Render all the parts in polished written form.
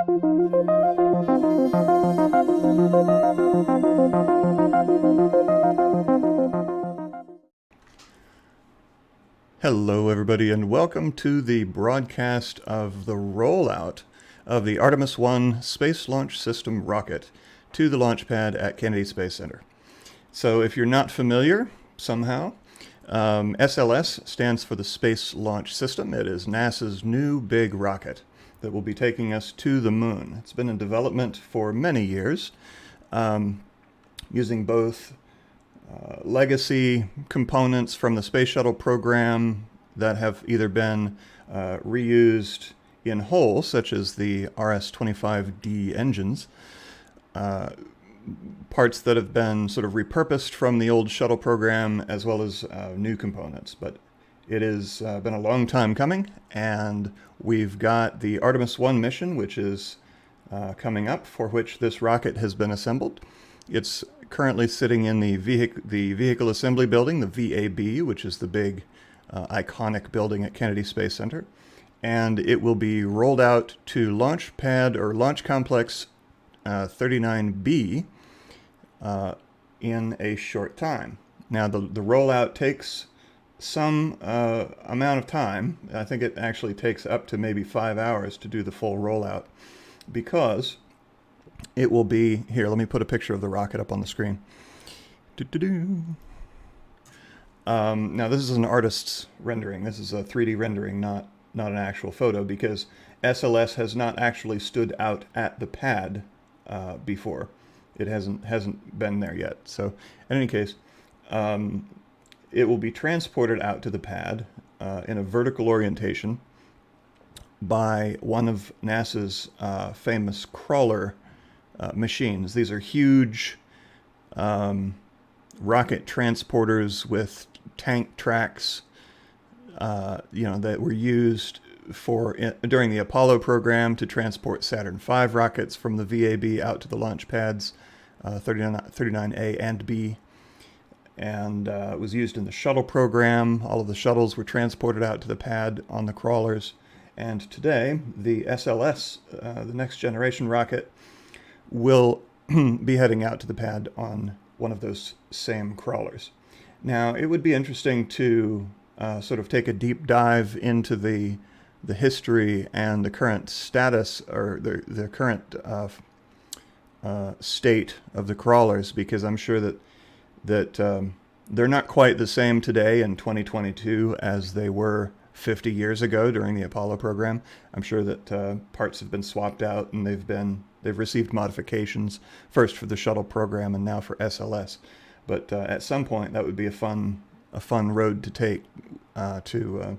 Hello everybody, and welcome to the broadcast of the rollout of the Artemis 1 Space Launch System rocket to the launch pad at Kennedy Space Center. So if you're not familiar somehow, SLS stands for the Space Launch System. It is NASA's new big rocket that will be taking us to the moon. It's been in development for many years, using both legacy components from the Space Shuttle program that have either been reused in whole, such as the RS-25D engines, parts that have been sort of repurposed from the old shuttle program, as well as new components. But it has been a long time coming, and we've got the Artemis 1 mission, which is coming up, for which this rocket has been assembled. It's currently sitting in the Vehicle Assembly Building, the VAB, which is the big iconic building at Kennedy Space Center. And it will be rolled out to Launch Pad or Launch Complex 39B in a short time. Now the rollout takes some amount of time. I think it actually takes up to maybe 5 hours to do the full rollout, because it will be, here, let me put a picture of the rocket up on the screen. Now this is an artist's rendering. This is a 3D rendering, not an actual photo, because SLS has not actually stood out at the pad before. It hasn't been there yet. So in any case, it will be transported out to the pad in a vertical orientation by one of NASA's famous crawler machines. These are huge rocket transporters with tank tracks, that were used during the Apollo program to transport Saturn V rockets from the VAB out to the launch pads, 39A and B. And it was used in the shuttle program. All of the shuttles were transported out to the pad on the crawlers. And today, the SLS, the next generation rocket, will be heading out to the pad on one of those same crawlers. Now, it would be interesting to sort of take a deep dive into the history and the current status, or the current state of the crawlers, because I'm sure that they're not quite the same today in 2022 as they were 50 years ago during the Apollo program. I'm sure that parts have been swapped out, and they've received modifications, first for the shuttle program and now for SLS. But at some point, that would be a fun road to take to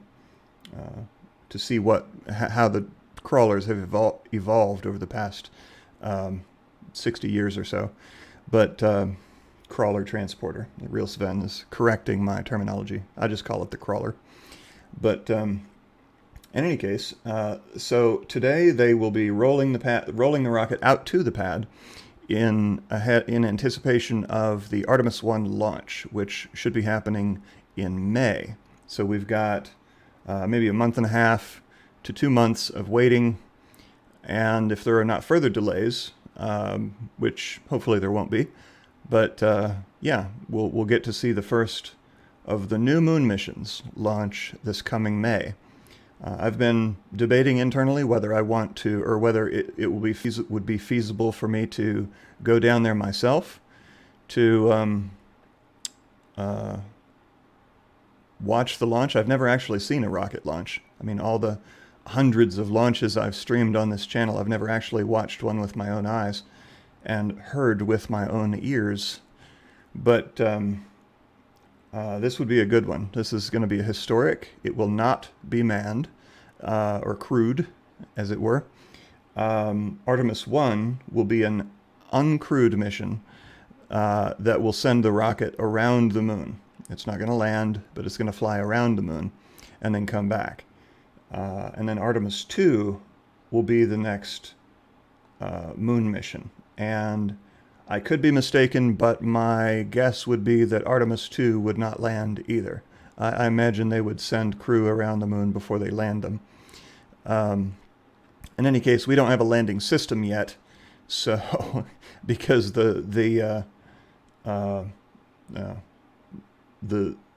see how the crawlers have evolved over the past 60 years or so. But crawler transporter, the real Sven is correcting my terminology. I just call it the crawler. But in any case, so today they will be rolling the rocket out to the pad in anticipation of the Artemis 1 launch, which should be happening in May. So we've got maybe a month and a half to 2 months of waiting, and if there are not further delays, which hopefully there won't be, but yeah, we'll get to see the first of the new moon missions launch this coming May. I've been debating internally whether I want to, or whether it would be feasible for me to go down there myself to watch the launch. I've never actually seen a rocket launch. I mean, all the hundreds of launches I've streamed on this channel, I've never actually watched one with my own eyes and heard with my own ears. But this would be a good one. This is going to be historic. It will not be manned or crewed, as it were. Artemis 1 will be an uncrewed mission that will send the rocket around the moon. It's not going to land, but it's going to fly around the moon and then come back. And then Artemis 2 will be the next moon mission. And I could be mistaken, but my guess would be that Artemis 2 would not land either. I imagine they would send crew around the moon before they land them. In any case, we don't have a landing system yet, so because the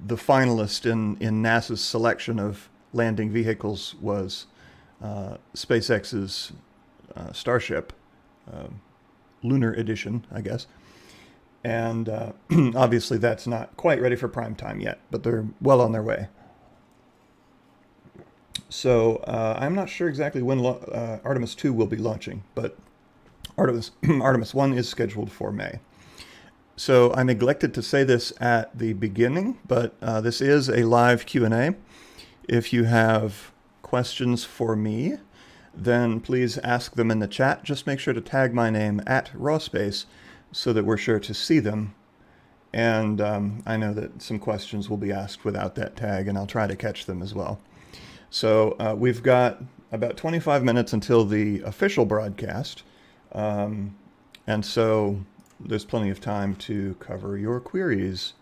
finalist in NASA's selection of landing vehicles was SpaceX's Starship, Lunar Edition, I guess. And obviously that's not quite ready for prime time yet, but they're well on their way. So I'm not sure exactly when Artemis 2 will be launching, but Artemis 1 is scheduled for May. So I neglected to say this at the beginning, but this is a live Q&A. If you have questions for me, then please ask them in the chat. Just make sure to tag my name at rawspace so that we're sure to see them. And I know that some questions will be asked without that tag, and I'll try to catch them as well. So we've got about 25 minutes until the official broadcast. And so there's plenty of time to cover your queries.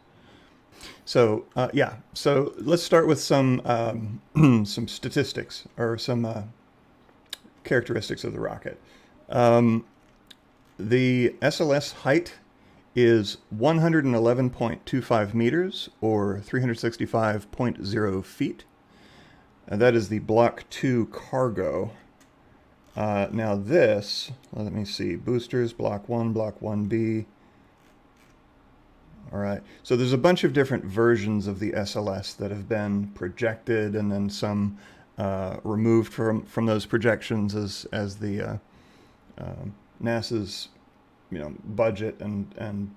So yeah, so let's start with some some statistics or some characteristics of the rocket. The SLS height is 111.25 meters or 365.0 feet. And that is the Block 2 cargo. Now this, let me see, boosters, Block 1, Block 1B. All right, so there's a bunch of different versions of the SLS that have been projected, and then some removed from those projections as the NASA's budget and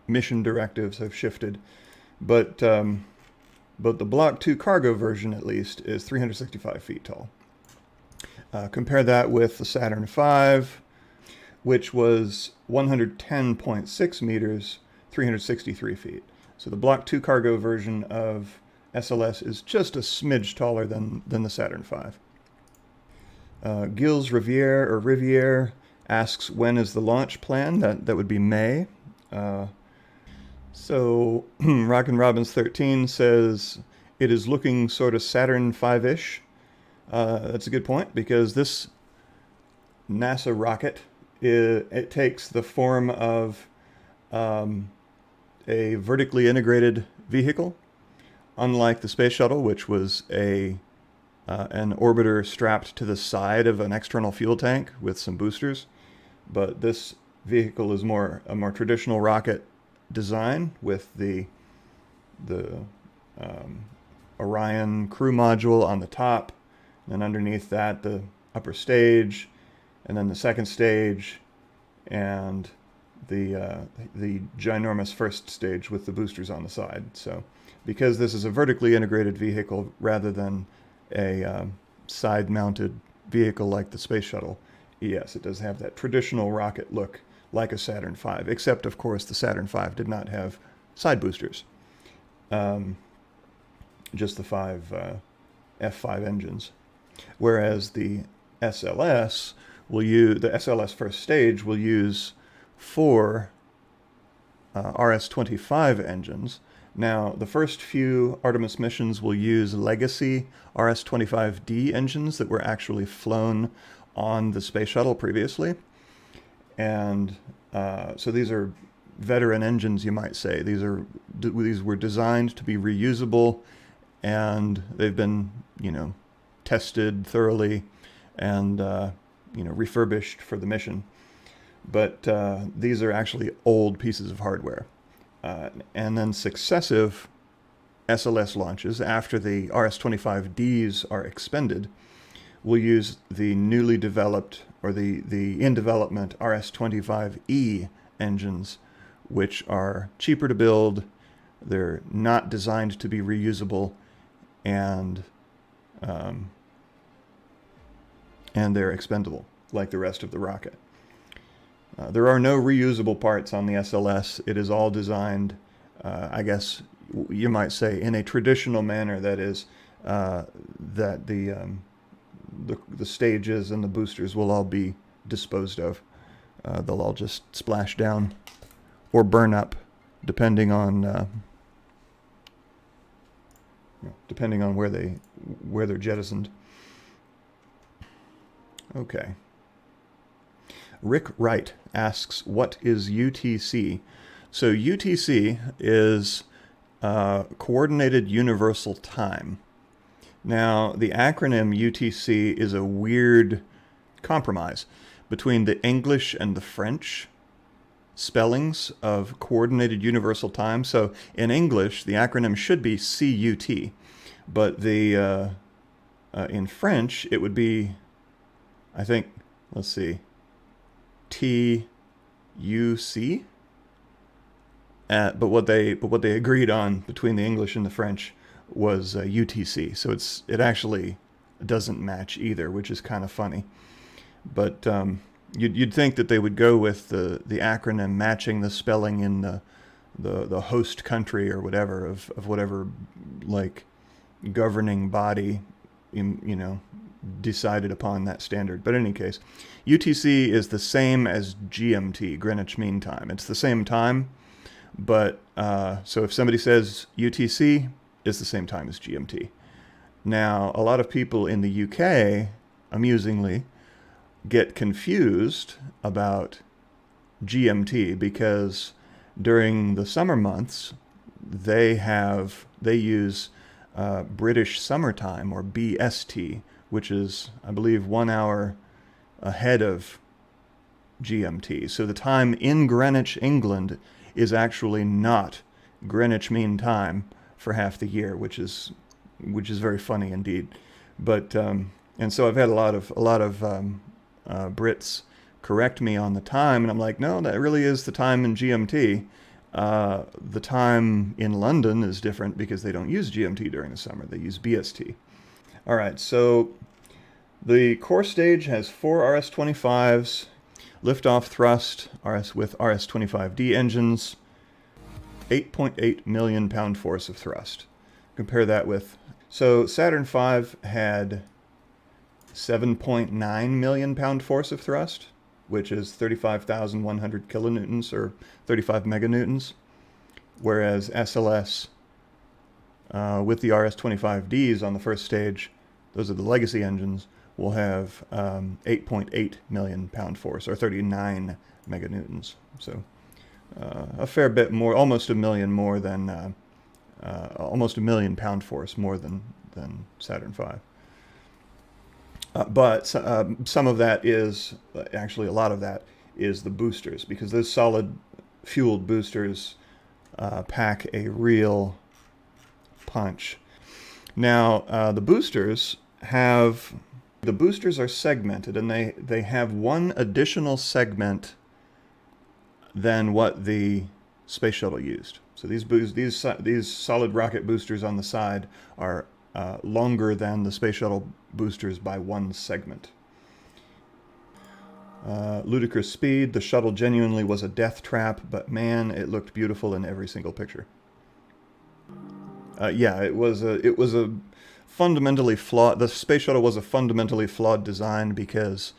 mission directives have shifted. But the Block 2 cargo version, at least, is 365 feet tall. Compare that with the Saturn V, which was 110.6 meters, 363 feet. So the Block 2 cargo version of SLS is just a smidge taller than the Saturn V. Gilles Riviere asks, when is the launch plan? That would be May. So Rockin' Robbins 13 says it is looking sort of Saturn V-ish. That's a good point, because this NASA rocket, it takes the form of a vertically integrated vehicle, unlike the space shuttle, which was an orbiter strapped to the side of an external fuel tank with some boosters. But this vehicle is a more traditional rocket design with the Orion crew module on the top, and underneath that the upper stage, and then the second stage, and the ginormous first stage with the boosters on the side. So because this is a vertically integrated vehicle rather than a side-mounted vehicle like the space shuttle, yes, it does have that traditional rocket look like a Saturn V, except of course the Saturn V did not have side boosters, just the F5 engines. Whereas the SLS the SLS first stage will use 4 RS-25 engines. Now, the first few Artemis missions will use legacy RS-25D engines that were actually flown on the space shuttle previously. And so these are veteran engines, you might say. These were designed to be reusable, and they've been, tested thoroughly and, refurbished for the mission. But these are actually old pieces of hardware. And then successive SLS launches, after the RS-25Ds are expended, will use the newly developed, or the in development RS-25E engines, which are cheaper to build, they're not designed to be reusable, and they're expendable, like the rest of the rocket. There are no reusable parts on the SLS. It is all designed, I guess you might say, in a traditional manner. That is, that the stages and the boosters will all be disposed of. They'll all just splash down or burn up, depending on where they're jettisoned. Okay. Rick Wright asks, what is UTC? So UTC is Coordinated Universal Time. Now, the acronym UTC is a weird compromise between the English and the French spellings of Coordinated Universal Time. So in English, the acronym should be CUT, but the in French, it would be, I think, let's see, TUC. But what they agreed on between the English and the French was UTC. So it actually doesn't match either, which is kind of funny. But you'd think that they would go with the acronym matching the spelling in the host country or whatever of whatever like governing body decided upon that standard. But in any case, UTC is the same as GMT, Greenwich Mean Time. It's the same time, but so if somebody says UTC, it's the same time as GMT. Now, a lot of people in the UK, amusingly, get confused about GMT because during the summer months, they use British Summertime, or BST, which is, I believe, 1 hour ahead of GMT. So the time in Greenwich, England, is actually not Greenwich Mean Time for half the year, which is very funny indeed. But and so I've had a lot of Brits correct me on the time, and I'm like, no, that really is the time in GMT. The time in London is different because they don't use GMT during the summer. They use BST. All right, so the core stage has 4 RS-25s, liftoff thrust with RS-25D engines, 8.8 million pound force of thrust. Compare that with, so Saturn V had 7.9 million pound force of thrust, which is 35,100 kilonewtons or 35 meganewtons, whereas SLS with the RS-25Ds on the first stage, those are the legacy engines, will have 8.8 million pound force or 39 meganewtons. So a fair bit more, almost a million more than, almost a million pound force more than Saturn V. But some of that is, actually a lot of that is the boosters, because those solid fueled boosters pack a real punch. Now, the boosters are segmented, and they have one additional segment than what the space shuttle used. So these solid rocket boosters on the side are longer than the space shuttle boosters by one segment. Ludicrous speed. The shuttle genuinely was a death trap, but man, it looked beautiful in every single picture. Yeah, it was a fundamentally flawed. The space shuttle was a fundamentally flawed design because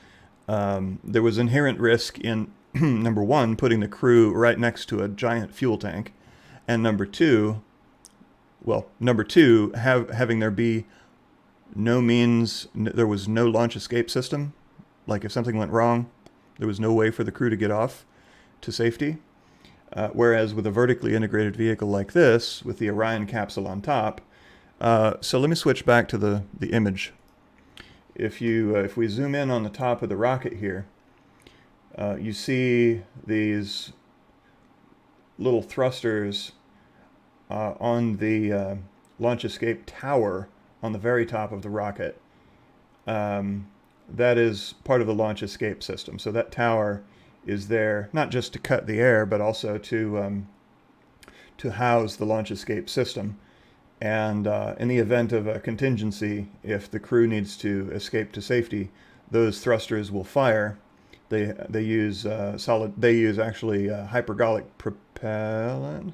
there was inherent risk in number one, putting the crew right next to a giant fuel tank, and number two, having there be no means, there was no launch escape system. Like if something went wrong, there was no way for the crew to get off to safety. Whereas with a vertically integrated vehicle like this, with the Orion capsule on top, so let me switch back to the image. If we zoom in on the top of the rocket here, you see these little thrusters on the launch escape tower on the very top of the rocket. That is part of the launch escape system. So that tower is there not just to cut the air, but also to house the launch escape system. And in the event of a contingency, if the crew needs to escape to safety, those thrusters will fire. They use actually hypergolic propellant.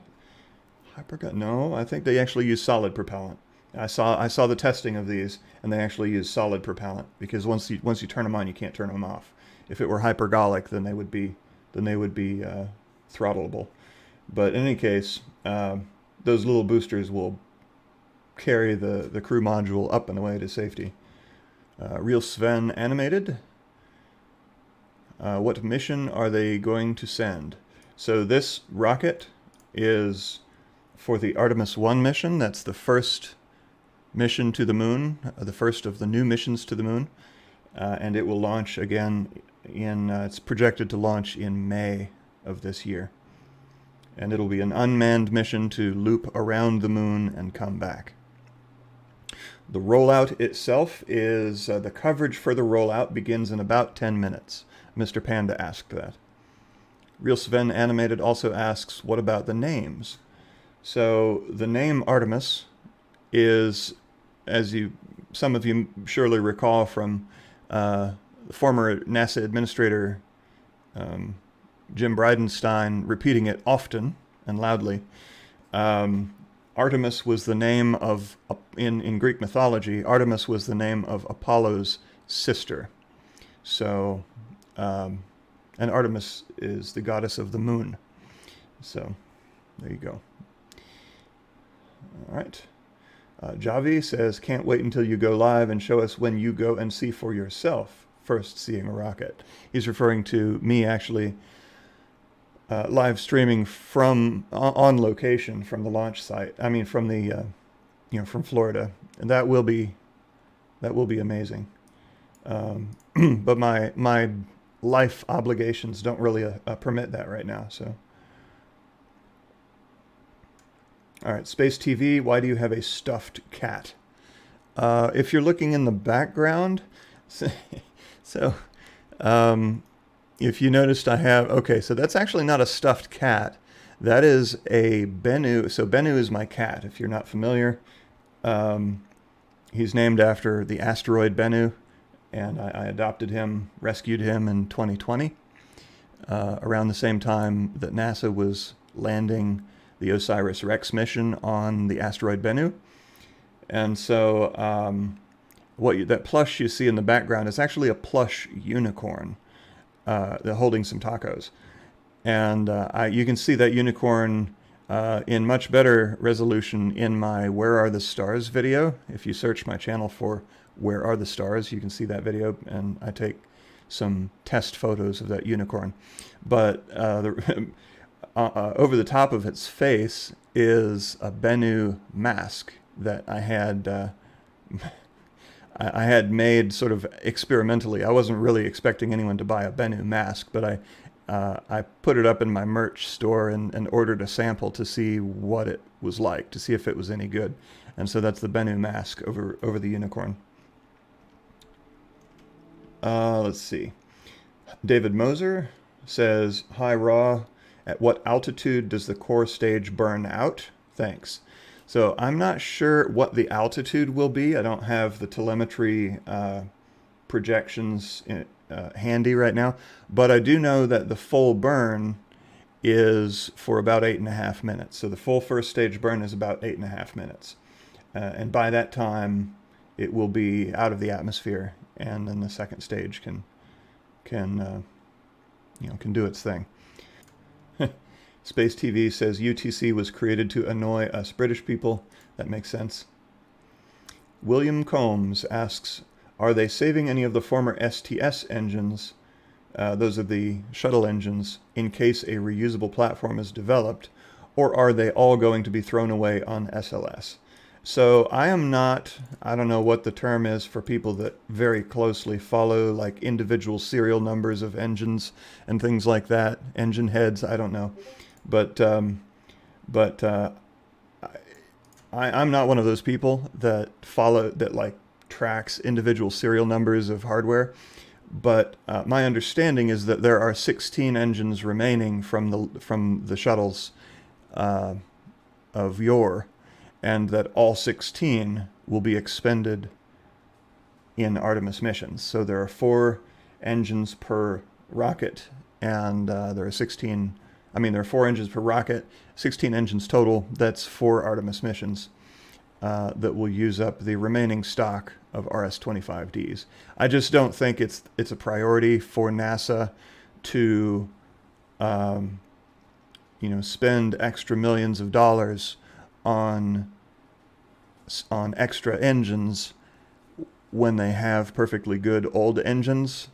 No, I think they actually use solid propellant. I saw the testing of these, and they actually use solid propellant, because once you turn them on, you can't turn them off. If it were hypergolic, then they would be throttleable. But in any case, those little boosters will carry the crew module up and away to safety. Real Sven animated. What mission are they going to send? So this rocket is for the Artemis 1 mission. That's the first mission to the moon, the first of the new missions to the moon. And it will launch again it's projected to launch in May of this year. And it'll be an unmanned mission to loop around the moon and come back. The rollout itself is, the coverage for the rollout begins in about 10 minutes. Mr. Panda asked that. Real Sven Animated also asks, what about the names? So the name Artemis is, as some of you surely recall from the former NASA administrator Jim Bridenstine repeating it often and loudly. Artemis was the name of, in Greek mythology, Artemis was the name of Apollo's sister. So, and Artemis is the goddess of the moon. So, there you go. All right. Javi says, can't wait until you go live and show us when you go and see for yourself first seeing a rocket. He's referring to me actually live streaming from on location from the launch site. I mean, from the from Florida, and that will be amazing. But my life obligations don't really permit that right now. So, all right, Space TV. Why do you have a stuffed cat? If you're looking in the background, so. If you noticed, I have, okay, so that's actually not a stuffed cat. That is a Bennu. So Bennu is my cat, if you're not familiar. He's named after the asteroid Bennu, and I adopted him, rescued him in 2020, around the same time that NASA was landing the OSIRIS-REx mission on the asteroid Bennu. And so that plush you see in the background is actually a plush unicorn. They're holding some tacos. And you can see that unicorn in much better resolution in my Where Are the Stars video. If you search my channel for Where Are the Stars, you can see that video, and I take some test photos of that unicorn. But over the top of its face is a Bennu mask that I had made sort of experimentally. I wasn't really expecting anyone to buy a Bennu mask, but I put it up in my merch store and ordered a sample to see what it was like, to see if it was any good. And so that's the Bennu mask over the unicorn. Let's see. David Moser says, hi Raw, at what altitude does the core stage burn out? Thanks. So I'm not sure what the altitude will be. I don't have the telemetry projections handy right now, but I do know that the full burn is for about 8.5 minutes. So the full first stage burn is about 8.5 minutes. And by that time, it will be out of the atmosphere, and then the second stage can do its thing. Space TV says UTC was created to annoy us British people. That makes sense. William Combs asks, are they saving any of the former STS engines, those are the shuttle engines, in case a reusable platform is developed, or are they all going to be thrown away on SLS? So I don't know what the term is for people that very closely follow like individual serial numbers of engines and things like that, engine heads, I don't know. But I'm not one of those people that tracks individual serial numbers of hardware. But my understanding is that there are 16 engines remaining from the shuttles of yore, and that all 16 will be expended in Artemis missions. So there are 4 engines per rocket, and there are 4 engines per rocket, 16 engines total. That's 4 Artemis missions that will use up the remaining stock of RS-25Ds. I just don't think it's a priority for NASA to spend extra millions of dollars on extra engines when they have perfectly good old engines.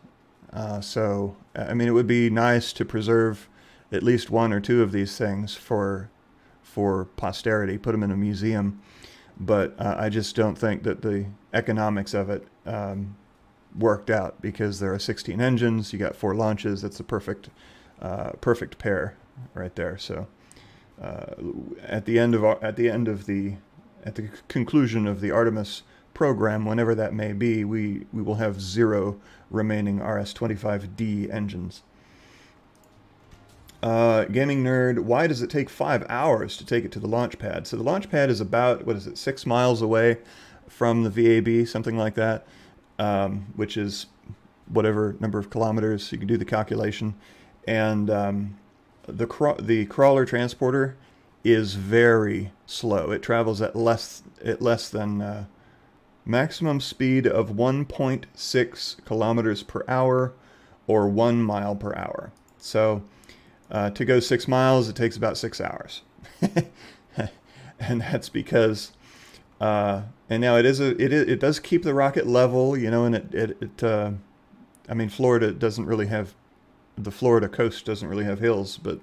So, I mean, it would be nice to preserve at least one or two of these things for posterity, put them in a museum. But I just don't think that the economics of it worked out, because there are 16 engines, you got 4 launches. That's a perfect pair right there. So at the conclusion of the Artemis program, whenever that may be, we will have 0 remaining RS-25D engines. Gaming Nerd, why does it take 5 hours to take it to the launch pad? So the launch pad is about, 6 miles away from the VAB, something like that, which is whatever number of kilometers. You can do the calculation. And the crawler transporter is very slow. It travels at less than maximum speed of 1.6 kilometers per hour, or 1 mile per hour. So to go 6 miles, it takes about 6 hours. And that's because, and now it does keep the rocket level, and I mean, Florida doesn't really have, the Florida coast doesn't really have hills, but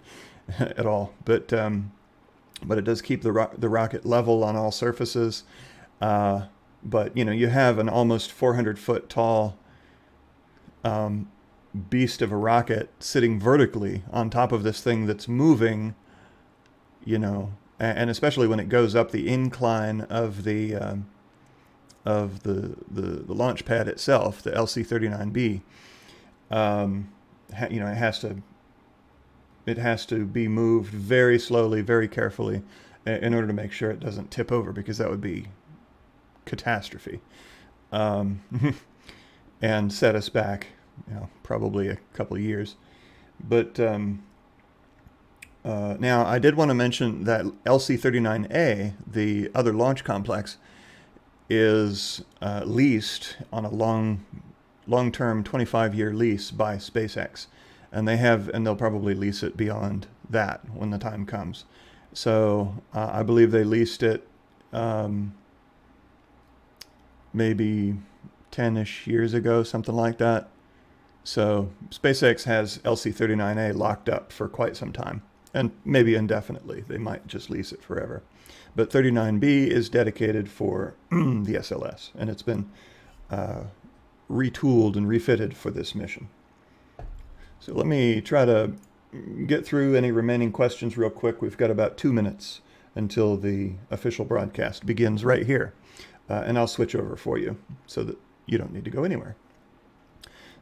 at all. But it does keep the rocket level on all surfaces. But you have an almost 400-foot tall beast of a rocket sitting vertically on top of this thing that's moving, and especially when it goes up the incline of the launch pad itself, the LC-39B. It has to be moved very slowly, very carefully, in order to make sure it doesn't tip over, because that would be catastrophe, and set us back, probably a couple of years. But now I did want to mention that LC-39A, the other launch complex, is leased on a long-term 25-year lease by SpaceX, and they'll probably lease it beyond that when the time comes. So I believe they leased it maybe 10-ish years ago, something like that. So SpaceX has LC-39A locked up for quite some time, and maybe indefinitely. They might just lease it forever. But 39B is dedicated for the SLS, and it's been retooled and refitted for this mission. So let me try to get through any remaining questions real quick. We've got about 2 minutes until the official broadcast begins right here. And I'll switch over for you so that you don't need to go anywhere.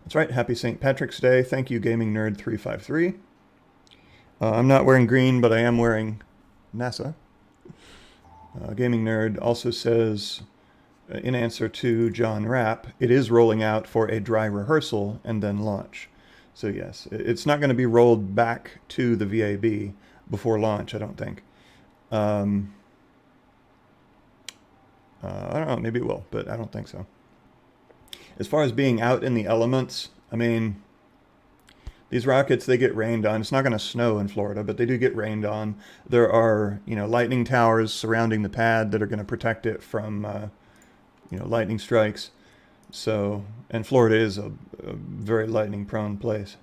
That's right. Happy St. Patrick's Day. Thank you, Gaming Nerd 353. I'm not wearing green, but I am wearing NASA. Gaming Nerd also says, in answer to John Rapp, it is rolling out for a dry rehearsal and then launch. So yes, it's not going to be rolled back to the VAB before launch, I don't think. I don't know, maybe it will, but I don't think so. As far as being out in the elements, I mean, these rockets, they get rained on. It's not going to snow in Florida, but they do get rained on. There are, lightning towers surrounding the pad that are going to protect it from, lightning strikes. So, and Florida is a very lightning-prone place.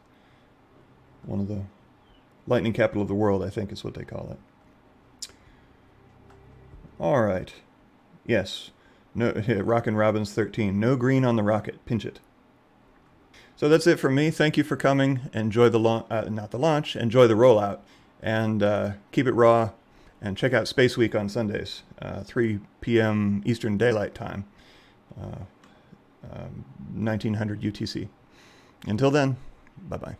One of the lightning capital of the world, I think is what they call it. All right. Yes. No, Rockin' Robbins 13. No green on the rocket. Pinch it. So that's it from me. Thank you for coming. Enjoy the not the launch. Enjoy the rollout, and keep it raw. And check out SpaceWeek on Sundays, 3 p.m. Eastern Daylight Time, 1900 UTC. Until then, bye bye.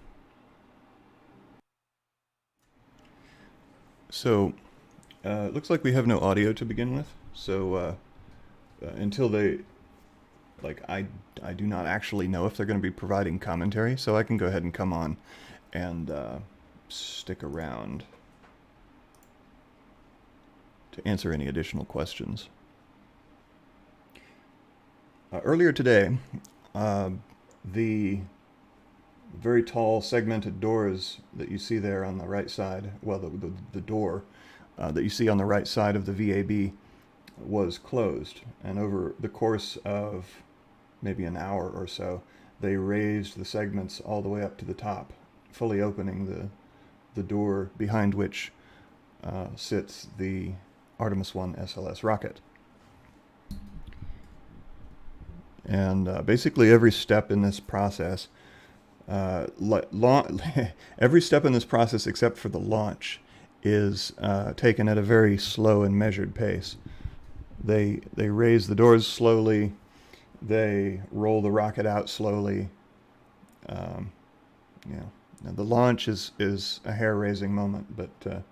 So, it looks like we have no audio to begin with. So until they, I do not actually know if they're going to be providing commentary, so I can go ahead and come on and stick around to answer any additional questions. Earlier today, the very tall segmented doors that you see there on the right side, well, the door that you see on the right side of the VAB was closed, and over the course of maybe an hour or so, they raised the segments all the way up to the top, fully opening the door behind which sits the Artemis 1 SLS rocket. And basically every step in this process, every step in this process except for the launch is taken at a very slow and measured pace. They raise the doors slowly, they roll the rocket out slowly. Now the launch is a hair-raising moment, but the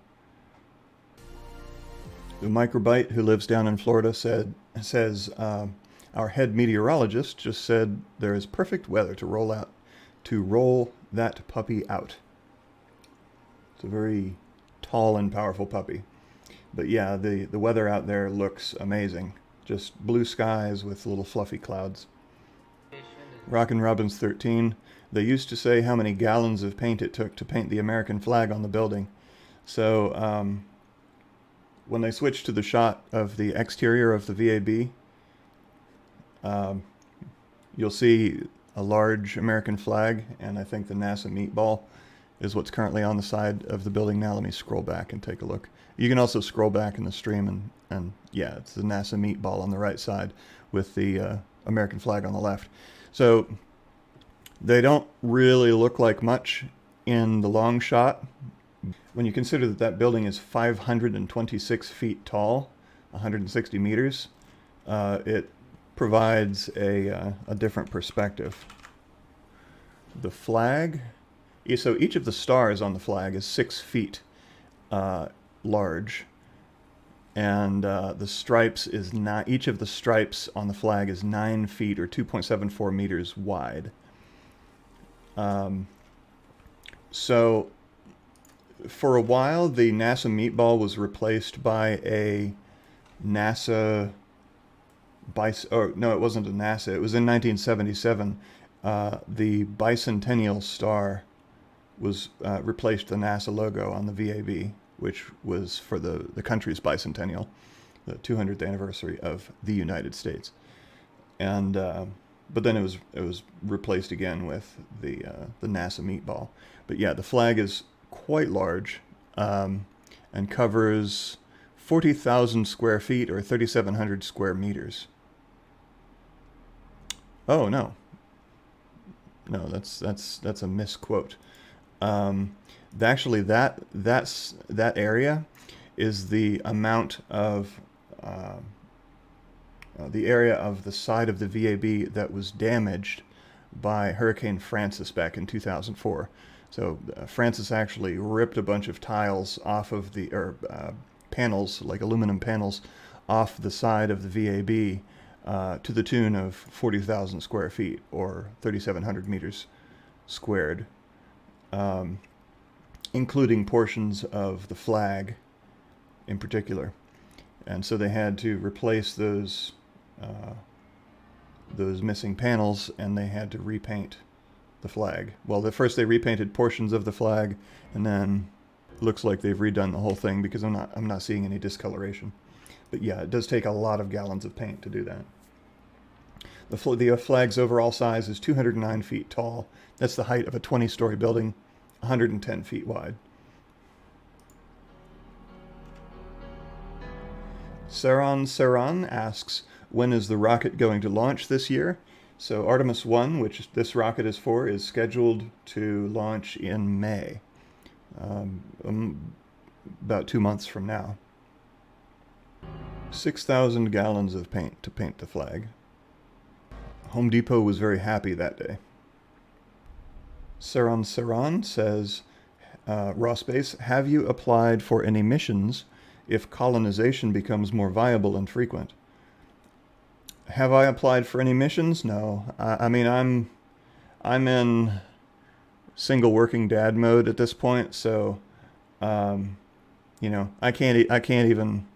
microbyte who lives down in Florida says our head meteorologist just said there is perfect weather to roll that puppy out. It's a very tall and powerful puppy. But yeah, the weather out there looks amazing. Just blue skies with little fluffy clouds. Rockin' Robbins 13. They used to say how many gallons of paint it took to paint the American flag on the building. So when they switched to the shot of the exterior of the VAB, you'll see a large American flag, and I think the NASA meatball is what's currently on the side of the building now. Let me scroll back and take a look. You can also scroll back in the stream, and yeah, it's the NASA meatball on the right side with the American flag on the left. So they don't really look like much in the long shot. When you consider that that building is 526 feet tall, 160 meters, it provides a different perspective. The flag, so each of the stars on the flag is 6 feet large, and the stripes is not. Each of the stripes on the flag is 9 feet or 2.74 meters wide. So for a while, the NASA meatball was replaced by a NASA no, it wasn't a NASA. It was in 1977. The bicentennial star was replaced the NASA logo on the VAB, which was for the country's bicentennial, the 200th anniversary of the United States. And but then it was replaced again with the NASA meatball. But yeah, the flag is quite large and covers 40,000 square feet or 3,700 square meters. Oh no, that's a misquote. Actually, that area is the amount of the area of the side of the VAB that was damaged by Hurricane Francis back in 2004. So Francis actually ripped a bunch of tiles off of panels, like aluminum panels, off the side of the VAB to the tune of 40,000 square feet or 3,700 meters squared, including portions of the flag in particular. And so they had to replace those missing panels, and they had to repaint the flag. Well, first they repainted portions of the flag, and then looks like they've redone the whole thing because I'm not seeing any discoloration. But yeah, it does take a lot of gallons of paint to do that. The flag's overall size is 209 feet tall. That's the height of a 20-story building, 110 feet wide. Saran asks, when is the rocket going to launch this year? So Artemis 1, which this rocket is for, is scheduled to launch in May, about 2 months from now. 6,000 gallons of paint to paint the flag. Home Depot was very happy that day. Saran says, Raw Space, have you applied for any missions if colonization becomes more viable and frequent? Have I applied for any missions? No. I mean, I'm in single working dad mode at this point, so you know, I can't even,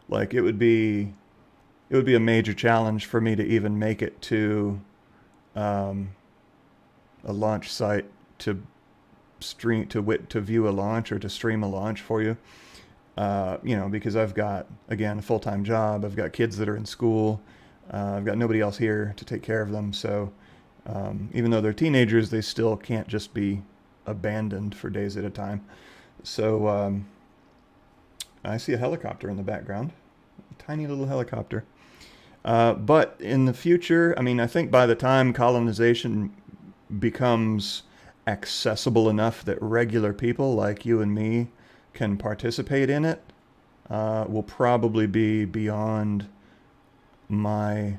like, it would be a major challenge for me to even make it to a launch site to view a launch or to stream a launch for you. You know, because I've got, again, a full-time job. I've got kids that are in school. I've got nobody else here to take care of them. So Even though they're teenagers, they still can't just be abandoned for days at a time. So I see a helicopter in the background, a tiny little helicopter. But in the future, I mean, I think by the time colonization becomes accessible enough that regular people like you and me can participate in it, will probably be beyond my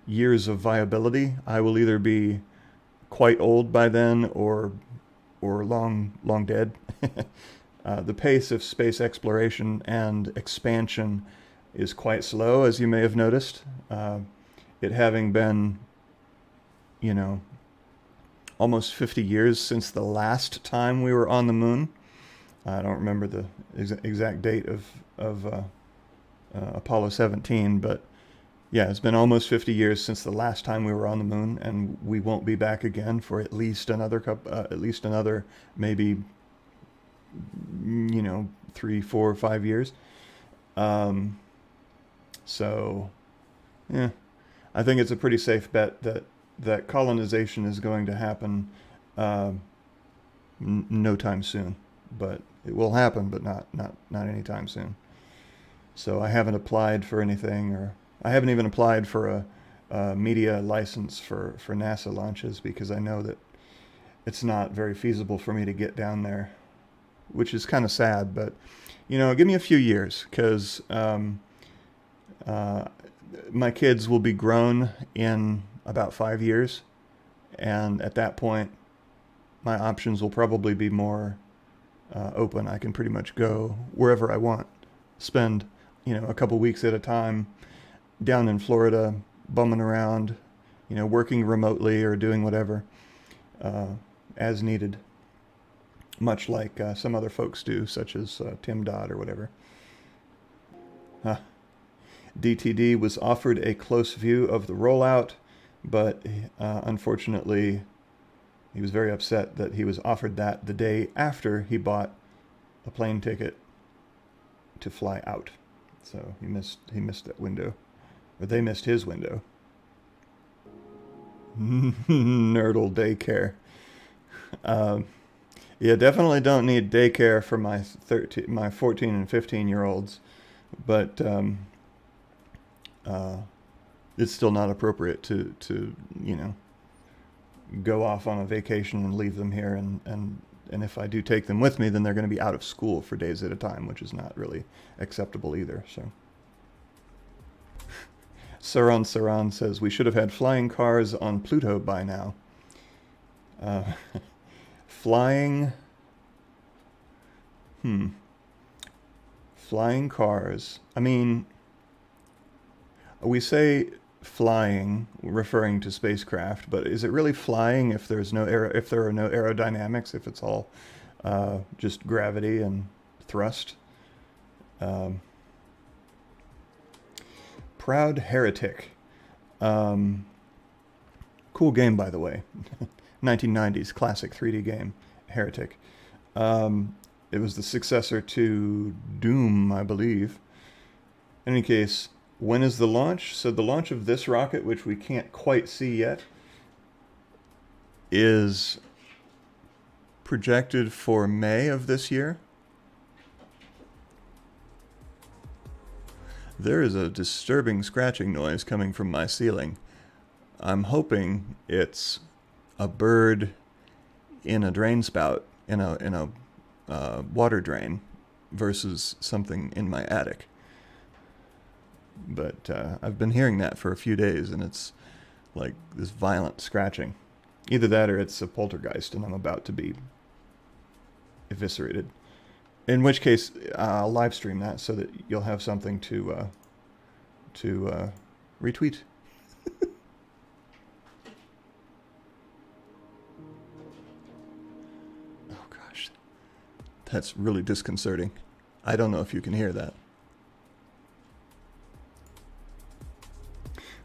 years of viability. I will either be quite old by then or long dead. The pace of space exploration and expansion is quite slow, as you may have noticed. It having been, you know, almost 50 years since the last time we were on the moon. I don't remember the exact date of Apollo 17, but yeah, it's been almost 50 years since the last time we were on the moon, and we won't be back again for at least another maybe, you know, 3, 4, 5 years. So yeah, I think it's a pretty safe bet that colonization is going to happen no time soon. But it will happen, but not anytime soon. So I haven't applied for anything, or I haven't even applied for a media license for NASA launches, because I know that it's not very feasible for me to get down there, which is kind of sad. But, you know, give me a few years, because my kids will be grown in about 5 years, and at that point, my options will probably be more open. I can pretty much go wherever I want, spend, you know, a couple weeks at a time down in Florida, bumming around, you know, working remotely or doing whatever as needed, much like some other folks do, such as Tim Dodd or whatever. DTD was offered a close view of the rollout, but unfortunately, he was very upset that he was offered that the day after he bought a plane ticket to fly out. So he missed that window, or they missed his window. Nerdle daycare. Yeah, definitely don't need daycare for my 14 and 15-year-olds, but it's still not appropriate to you know, go off on a vacation and leave them here, and if I do take them with me, then they're going to be out of school for days at a time, which is not really acceptable either. So Saran says we should have had flying cars on Pluto by now. Flying cars. I mean, we say flying, referring to spacecraft, but is it really flying if there are no aerodynamics, if it's all just gravity and thrust? Proud Heretic. Cool game, by the way. 1990s classic 3D game, Heretic. It was the successor to Doom, I believe. In any case, when is the launch? So the launch of this rocket, which we can't quite see yet, is projected for May of this year. There is a disturbing scratching noise coming from my ceiling. I'm hoping it's a bird in a drain spout, in a water drain, versus something in my attic. But I've been hearing that for a few days, and it's like this violent scratching. Either that or it's a poltergeist, and I'm about to be eviscerated. In which case, I'll live stream that so that you'll have something to retweet. Oh gosh, that's really disconcerting. I don't know if you can hear that.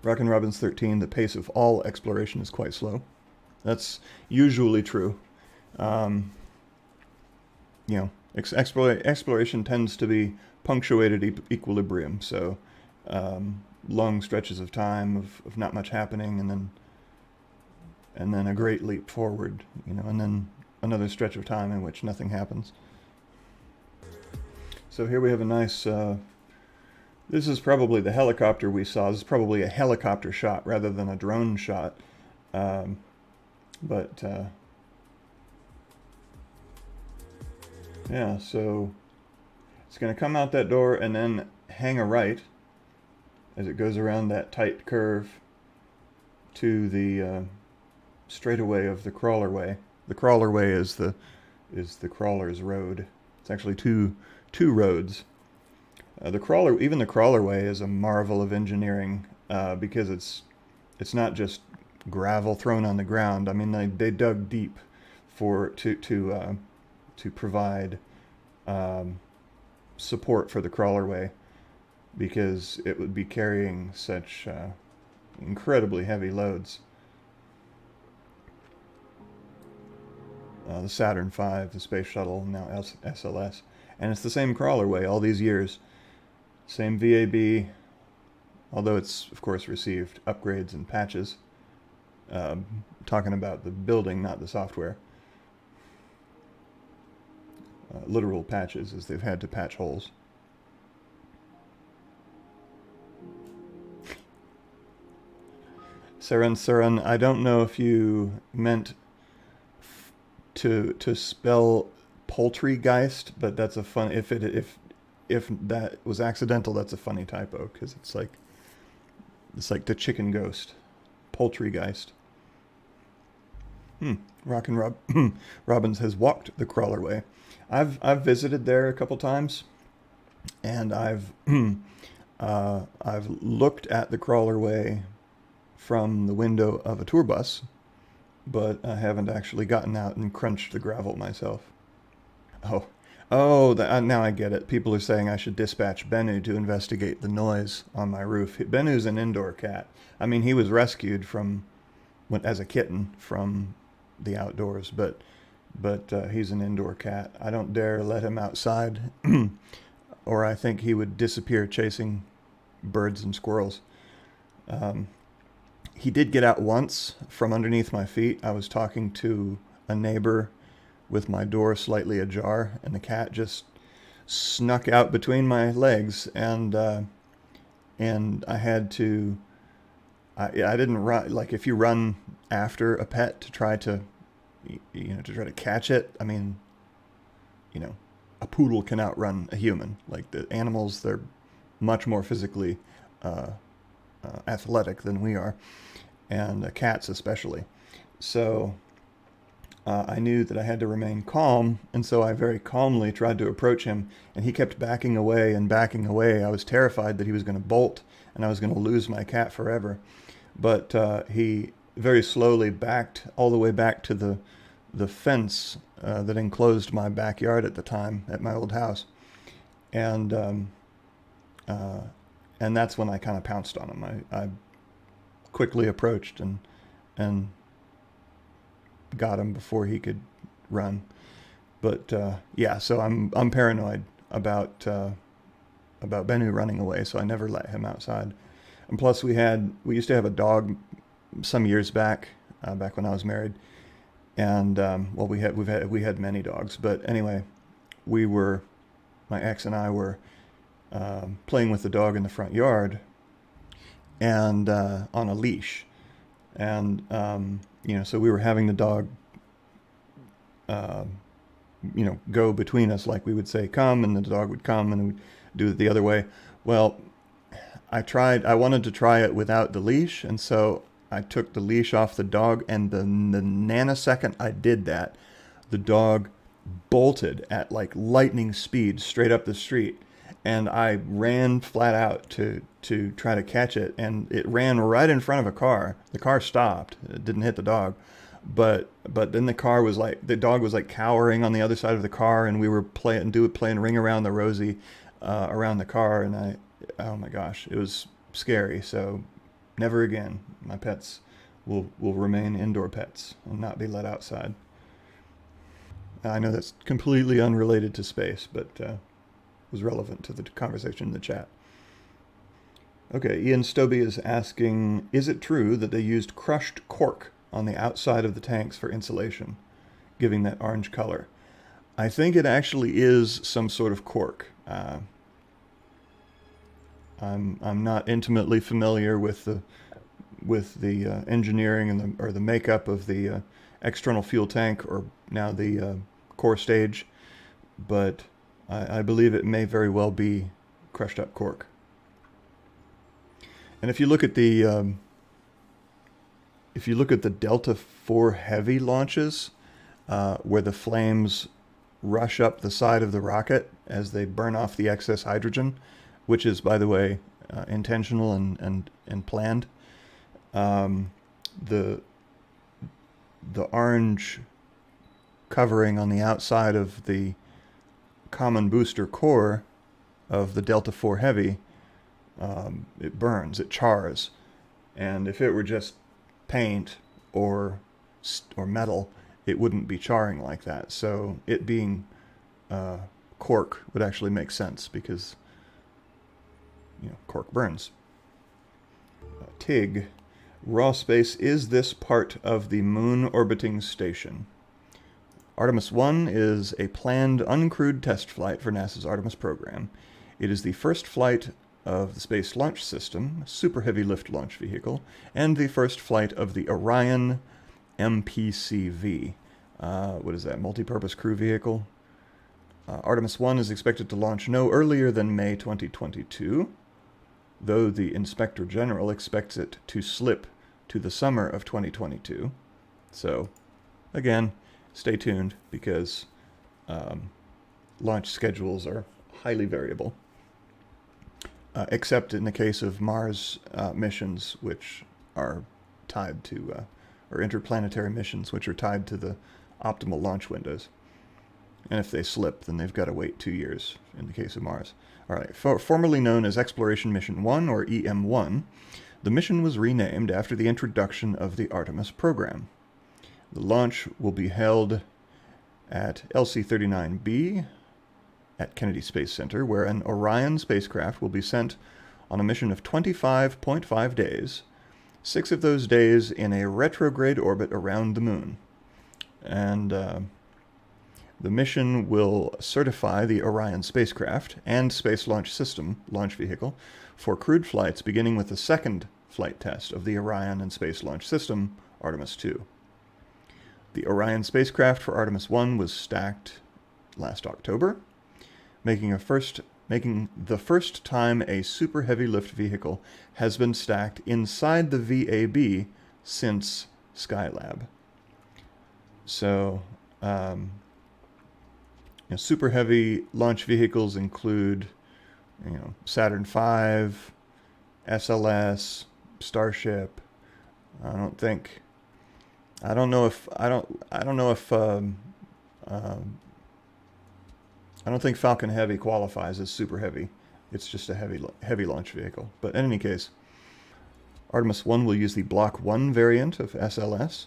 Rockin' Robbins 13, the pace of all exploration is quite slow. That's usually true. You know, exploration tends to be punctuated equilibrium, so long stretches of time of not much happening, and then and then a great leap forward, and then another stretch of time in which nothing happens. So here we have a nice, this is probably the helicopter we saw. This is probably a helicopter shot rather than a drone shot. Yeah, so it's going to come out that door and then hang a right as it goes around that tight curve to the straightaway of the crawlerway. The crawlerway is the crawler's road. It's actually two roads. Even the crawlerway is a marvel of engineering because it's not just gravel thrown on the ground. I mean, they dug deep to provide support for the crawlerway, because it would be carrying such incredibly heavy loads. The Saturn V, the space shuttle, now SLS, and it's the same crawlerway all these years. Same VAB, although it's, of course, received upgrades and patches. Talking about the building, not the software. Literal patches, as they've had to patch holes. Saran, I don't know if you meant to spell poultrygeist, but that's a fun, if that was accidental, that's a funny typo, because it's like the chicken ghost, poultrygeist. Rock and Robbins has walked the crawlerway. I've visited there a couple times, and I've looked at the crawlerway from the window of a tour bus, but I haven't actually gotten out and crunched the gravel myself. Now I get it. People are saying I should dispatch Bennu to investigate the noise on my roof. Bennu's an indoor cat. I mean, he was rescued as a kitten from the outdoors, but he's an indoor cat. I don't dare let him outside, or I think he would disappear chasing birds and squirrels. He did get out once from underneath my feet. I was talking to a neighbor with my door slightly ajar, and the cat just snuck out between my legs, and I had to. I didn't run. Like, if you run after a pet to try to catch it, I mean, a poodle can outrun a human. Like, the animals, they're much more physically athletic than we are, and cats especially. So I knew that I had to remain calm, and so I very calmly tried to approach him, and he kept backing away and backing away. I was terrified that he was going to bolt, and I was going to lose my cat forever. But he very slowly backed all the way back to the fence that enclosed my backyard at the time at my old house, and that's when I kind of pounced on him. I quickly approached and got him before he could run. But yeah, so I'm paranoid about Bennu running away, so I never let him outside. And plus, we used to have a dog some years back, back when I was married, and well, we had many dogs, but anyway, my ex and I were playing with the dog in the front yard, and on a leash, and so we were having the dog go between us, like we would say come, and the dog would come, and we'd do it the other way. Well, I wanted to try it without the leash, and so I took the leash off the dog, and the nanosecond I did that, the dog bolted at like lightning speed straight up the street, and I ran flat out to try to catch it, and it ran right in front of a car. The car stopped. It didn't hit the dog, but then the dog was like cowering on the other side of the car, and we were playing Ring Around the Rosie around the car, and oh my gosh, it was scary. So never again. My pets will remain indoor pets and not be let outside. I know that's completely unrelated to space, but was relevant to the conversation in the chat. Okay, Ian Stobie is asking, is it true that they used crushed cork on the outside of the tanks for insulation, giving that orange color. I think it actually is some sort of cork. I'm not intimately familiar with the engineering and the makeup of the external fuel tank, or now the core stage, but I believe it may very well be crushed up cork. And if you look at the Delta IV Heavy launches, where the flames rush up the side of the rocket as they burn off the excess hydrogen, which is, by the way, intentional and planned. The orange covering on the outside of the common booster core of the Delta IV Heavy, it burns, it chars, and if it were just paint or metal, it wouldn't be charring like that. So it being cork would actually make sense, because cork burns. TIG. Raw space. Is this part of the moon orbiting station? Artemis 1 is a planned uncrewed test flight for NASA's Artemis program. It is the first flight of the Space Launch System, Super Heavy Lift Launch Vehicle, and the first flight of the Orion MPCV. What is that? Multi-Purpose Crew Vehicle. Artemis 1 is expected to launch no earlier than May 2022, though the Inspector General expects it to slip to the summer of 2022. So, again, stay tuned, because launch schedules are highly variable, except in the case of Mars missions, which are tied to, or interplanetary missions, which are tied to the optimal launch windows. And if they slip, then they've got to wait 2 years in the case of Mars. All right, formerly known as Exploration Mission 1, or EM1, the mission was renamed after the introduction of the Artemis program. The launch will be held at LC-39B at Kennedy Space Center, where an Orion spacecraft will be sent on a mission of 25.5 days, 6 of those days in a retrograde orbit around the moon. And the mission will certify the Orion spacecraft and Space Launch System launch vehicle for crewed flights, beginning with the second flight test of the Orion and Space Launch System, Artemis 2. The Orion spacecraft for Artemis 1 was stacked last October, making the first time a super heavy lift vehicle has been stacked inside the VAB since Skylab. So, super heavy launch vehicles include, Saturn V, SLS, Starship. I don't know if Falcon Heavy qualifies as super heavy. It's just a heavy launch vehicle. But in any case, Artemis 1 will use the Block 1 variant of SLS.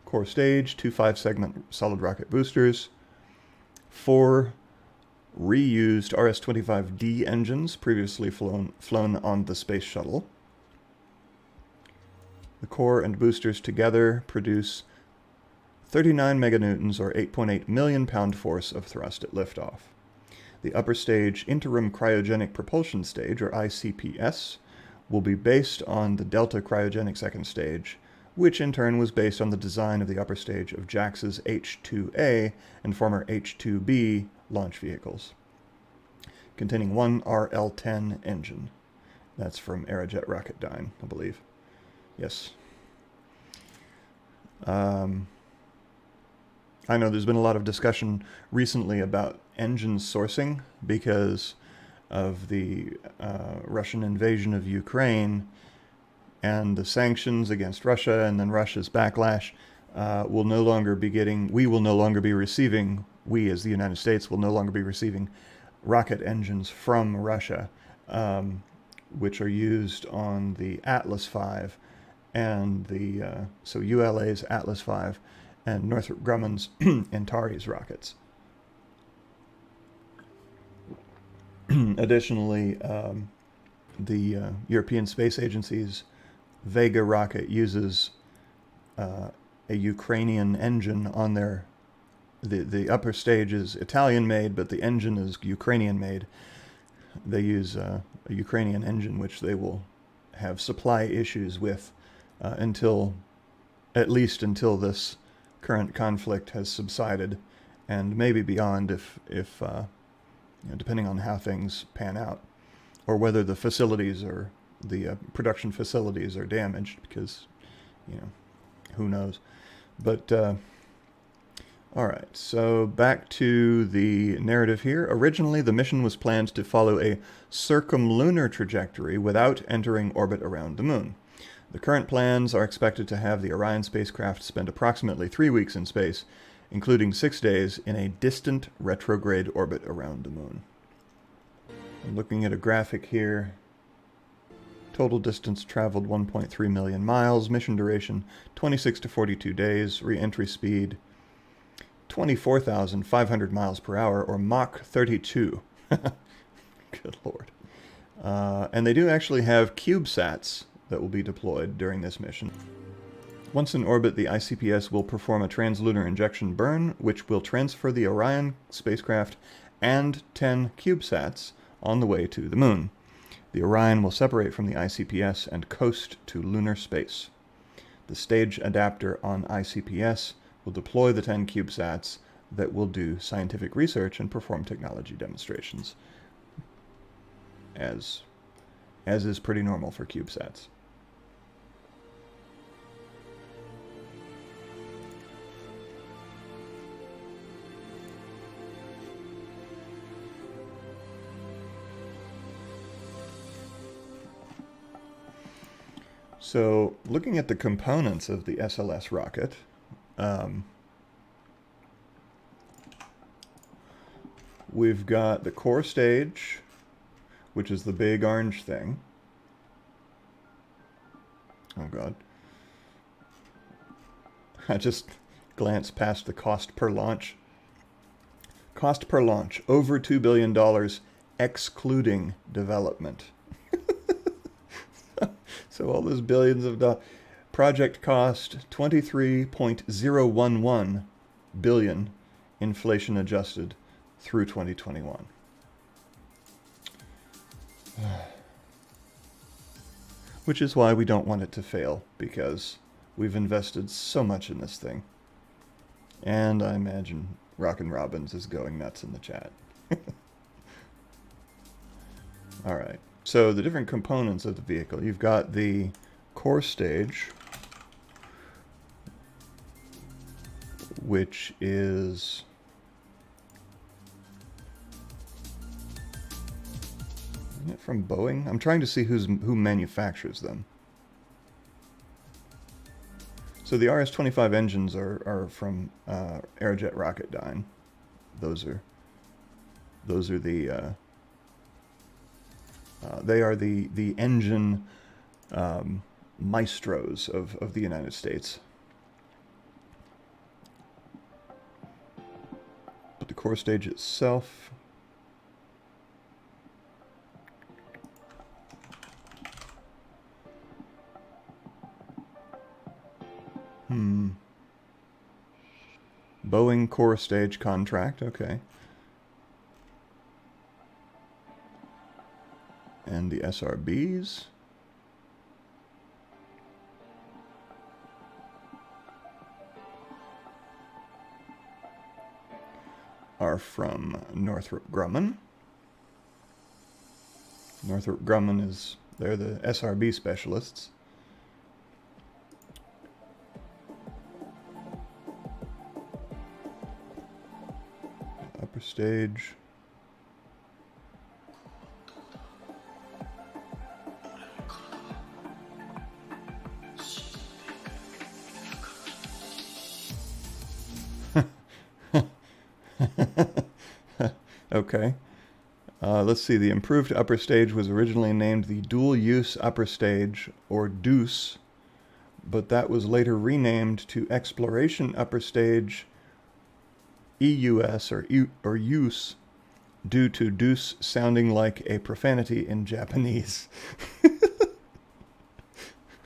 Core stage, 2 5-segment solid rocket boosters, 4 reused RS-25D engines previously flown on the Space Shuttle. The core and boosters together produce 39 meganewtons, or 8.8 million pound force of thrust at liftoff. The upper stage interim cryogenic propulsion stage, or ICPS, will be based on the Delta cryogenic second stage, which in turn was based on the design of the upper stage of JAXA's H-2A and former H-2B launch vehicles, containing one RL-10 engine. That's from Aerojet Rocketdyne, I believe. Yes. I know there's been a lot of discussion recently about engine sourcing because of the Russian invasion of Ukraine and the sanctions against Russia, and then Russia's backlash. We will no longer be receiving, we as the United States will no longer be receiving rocket engines from Russia, which are used on the Atlas V and so ULA's Atlas V and Northrop Grumman's Antares rockets. Additionally, the European Space Agency's Vega rocket uses a Ukrainian engine on their. The upper stage is Italian made, but the engine is Ukrainian made. They use a Ukrainian engine, which they will have supply issues with at least until this current conflict has subsided, and maybe beyond if depending on how things pan out, or whether the facilities or the production facilities are damaged, because who knows. But all right, so back to the narrative here. Originally, the mission was planned to follow a circumlunar trajectory without entering orbit around the moon. The current plans are expected to have the Orion spacecraft spend approximately 3 weeks in space, including 6 days in a distant retrograde orbit around the moon. I'm looking at a graphic here. Total distance traveled 1.3 million miles, mission duration 26 to 42 days, re-entry speed 24,500 miles per hour, or Mach 32. Good Lord. And they do actually have CubeSats that will be deployed during this mission. Once in orbit, the ICPS will perform a translunar injection burn, which will transfer the Orion spacecraft and 10 CubeSats on the way to the moon. The Orion will separate from the ICPS and coast to lunar space. The stage adapter on ICPS will deploy the 10 CubeSats that will do scientific research and perform technology demonstrations, as is pretty normal for CubeSats. So, looking at the components of the SLS rocket, we've got the core stage, which is the big orange thing. Oh God. I just glanced past the cost per launch. Cost per launch, over $2 billion, excluding development. So all those billions of dollars. Project cost $23.011 billion, inflation adjusted, through 2021. Which is why we don't want it to fail, because we've invested so much in this thing. And I imagine Rockin' Robbins is going nuts in the chat. All right. So the different components of the vehicle. You've got the core stage, which is isn't it from Boeing? I'm trying to see who manufactures them. So the RS-25 engines are from Aerojet Rocketdyne. Those are the they are the engine maestros of the United States. But the core stage itself, Boeing core stage contract, okay. And the SRBs. Are from Northrop Grumman. Northrop Grumman they're the SRB specialists. Upper stage. Okay. Let's see. The improved upper stage was originally named the Dual Use Upper Stage, or DUCE, but that was later renamed to Exploration Upper Stage, EUS, or USE, due to DUCE sounding like a profanity in Japanese.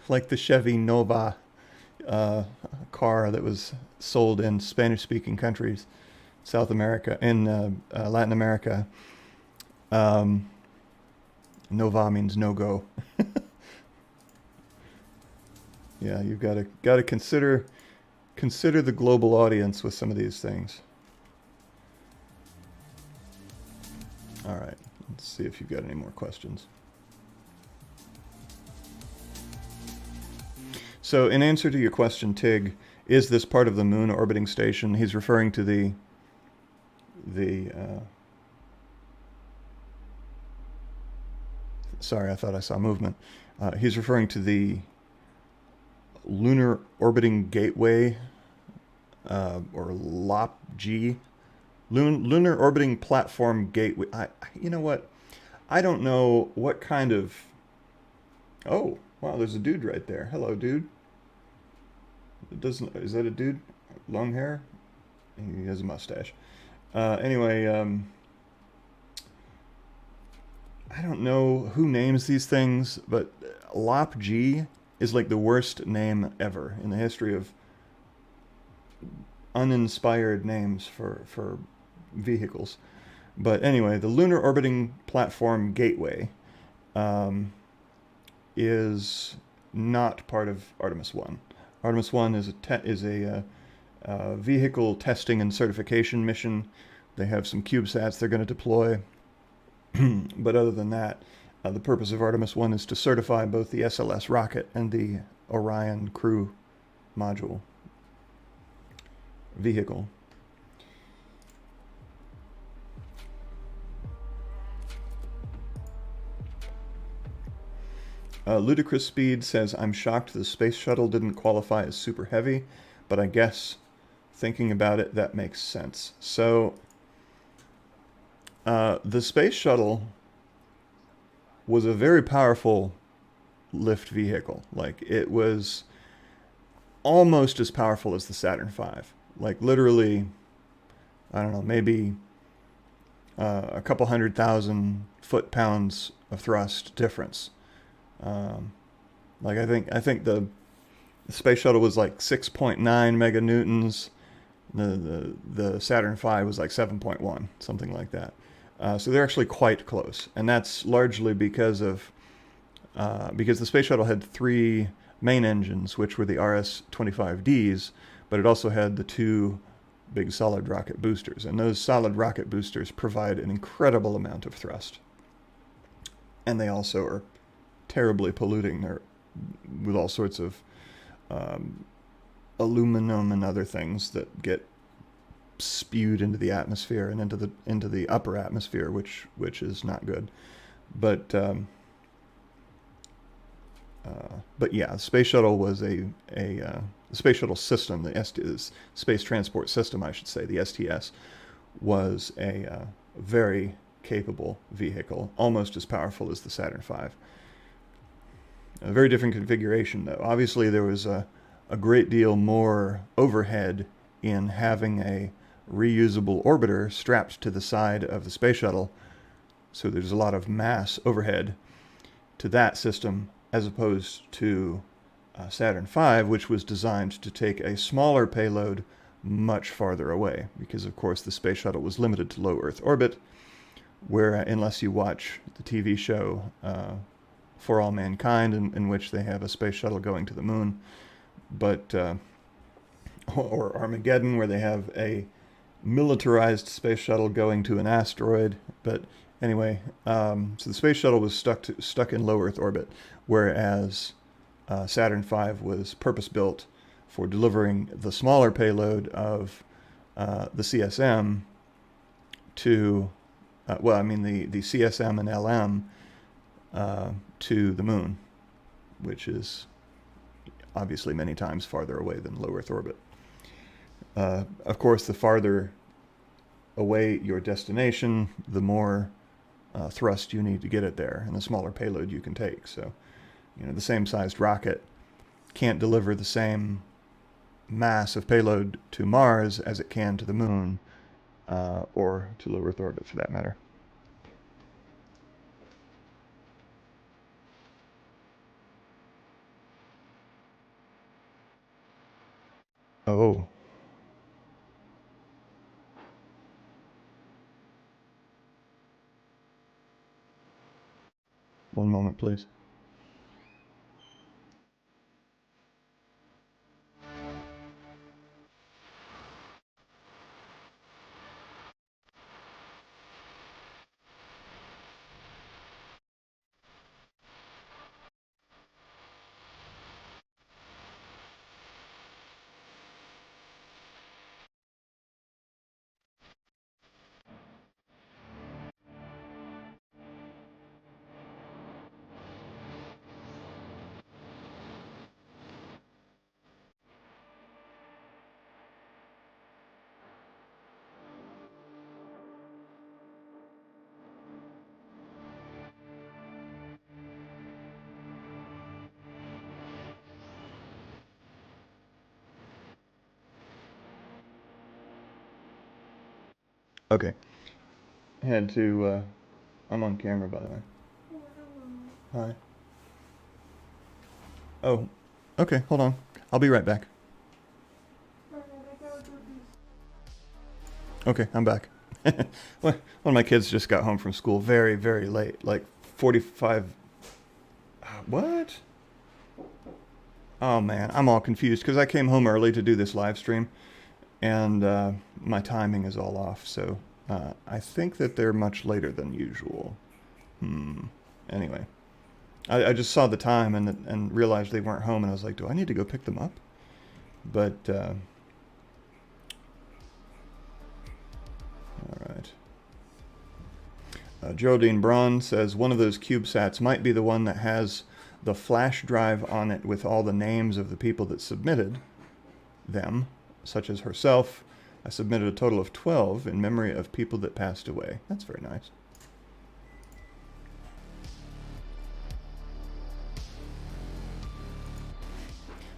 Like the Chevy Nova. car that was sold in Spanish-speaking countries, South America, in Latin America. No-va means no-go. Yeah, you've got to consider the global audience with some of these things. All right, let's see if you've got any more questions. So in answer to your question, Tig, is this part of the moon orbiting station? He's referring to the sorry, I thought I saw movement. He's referring to the Lunar Orbiting Gateway, or LOP-G, Lunar Orbiting Platform Gateway. You know what? I don't know what kind of... Oh, wow, there's a dude right there. Hello, dude. Is that a dude? Long hair? He has a mustache. Anyway, I don't know who names these things, but LOP-G is like the worst name ever in the history of uninspired names for vehicles. But anyway, the Lunar Orbiting Platform Gateway is not part of Artemis 1. Artemis 1 is a vehicle testing and certification mission. They have some CubeSats they're going to deploy. But other than that, the purpose of Artemis 1 is to certify both the SLS rocket and the Orion crew module vehicle. Ludicrous Speed says, I'm shocked the space shuttle didn't qualify as super heavy, but I guess thinking about it, that makes sense. So the space shuttle was a very powerful lift vehicle. Like, it was almost as powerful as the Saturn V. Like, literally, I don't know, maybe a couple 100,000 foot-pounds of thrust difference. Like, I think the space shuttle was like 6.9 meganewtons. The Saturn V was like 7.1, something like that. So they're actually quite close, and that's largely because the space shuttle had 3 main engines, which were the RS-25Ds, but it also had the 2 big solid rocket boosters, and those solid rocket boosters provide an incredible amount of thrust, and they also are terribly polluting with all sorts of aluminum and other things that get spewed into the atmosphere and into the upper atmosphere, which is not good. But yeah, the space shuttle was the space shuttle system, the space transport system, I should say, the STS, was a very capable vehicle, almost as powerful as the Saturn V. A very different configuration, though. Obviously, there was a great deal more overhead in having a reusable orbiter strapped to the side of the space shuttle. So there's a lot of mass overhead to that system, as opposed to Saturn V, which was designed to take a smaller payload much farther away, because of course the space shuttle was limited to low Earth orbit, where unless you watch the TV show For All Mankind, in which they have a space shuttle going to the moon, but or Armageddon, where they have a militarized space shuttle going to an asteroid. But anyway, so the space shuttle was stuck in low Earth orbit, whereas Saturn V was purpose-built for delivering the smaller payload of the CSM to, well, I mean the CSM and LM to the moon, which is obviously many times farther away than low Earth orbit. Of course, the farther away your destination, the more thrust you need to get it there, and the smaller payload you can take. So, you know, the same sized rocket can't deliver the same mass of payload to Mars as it can to the moon, or to low Earth orbit for that matter. Oh, 1 moment, please. Okay. Had to, I'm on camera, by the way. Hi. Oh, okay, hold on. I'll be right back. Okay, I'm back. One of my kids just got home from school very, very late, like 45. What? Oh man, I'm all confused because I came home early to do this live stream, and my timing is all off. So I think that they're much later than usual. Anyway, I just saw the time and realized they weren't home, and I was like, do I need to go pick them up? But all right. Geraldine Braun says one of those CubeSats might be the one that has the flash drive on it with all the names of the people that submitted them, such as herself. I submitted a total of 12 in memory of people that passed away. That's very nice.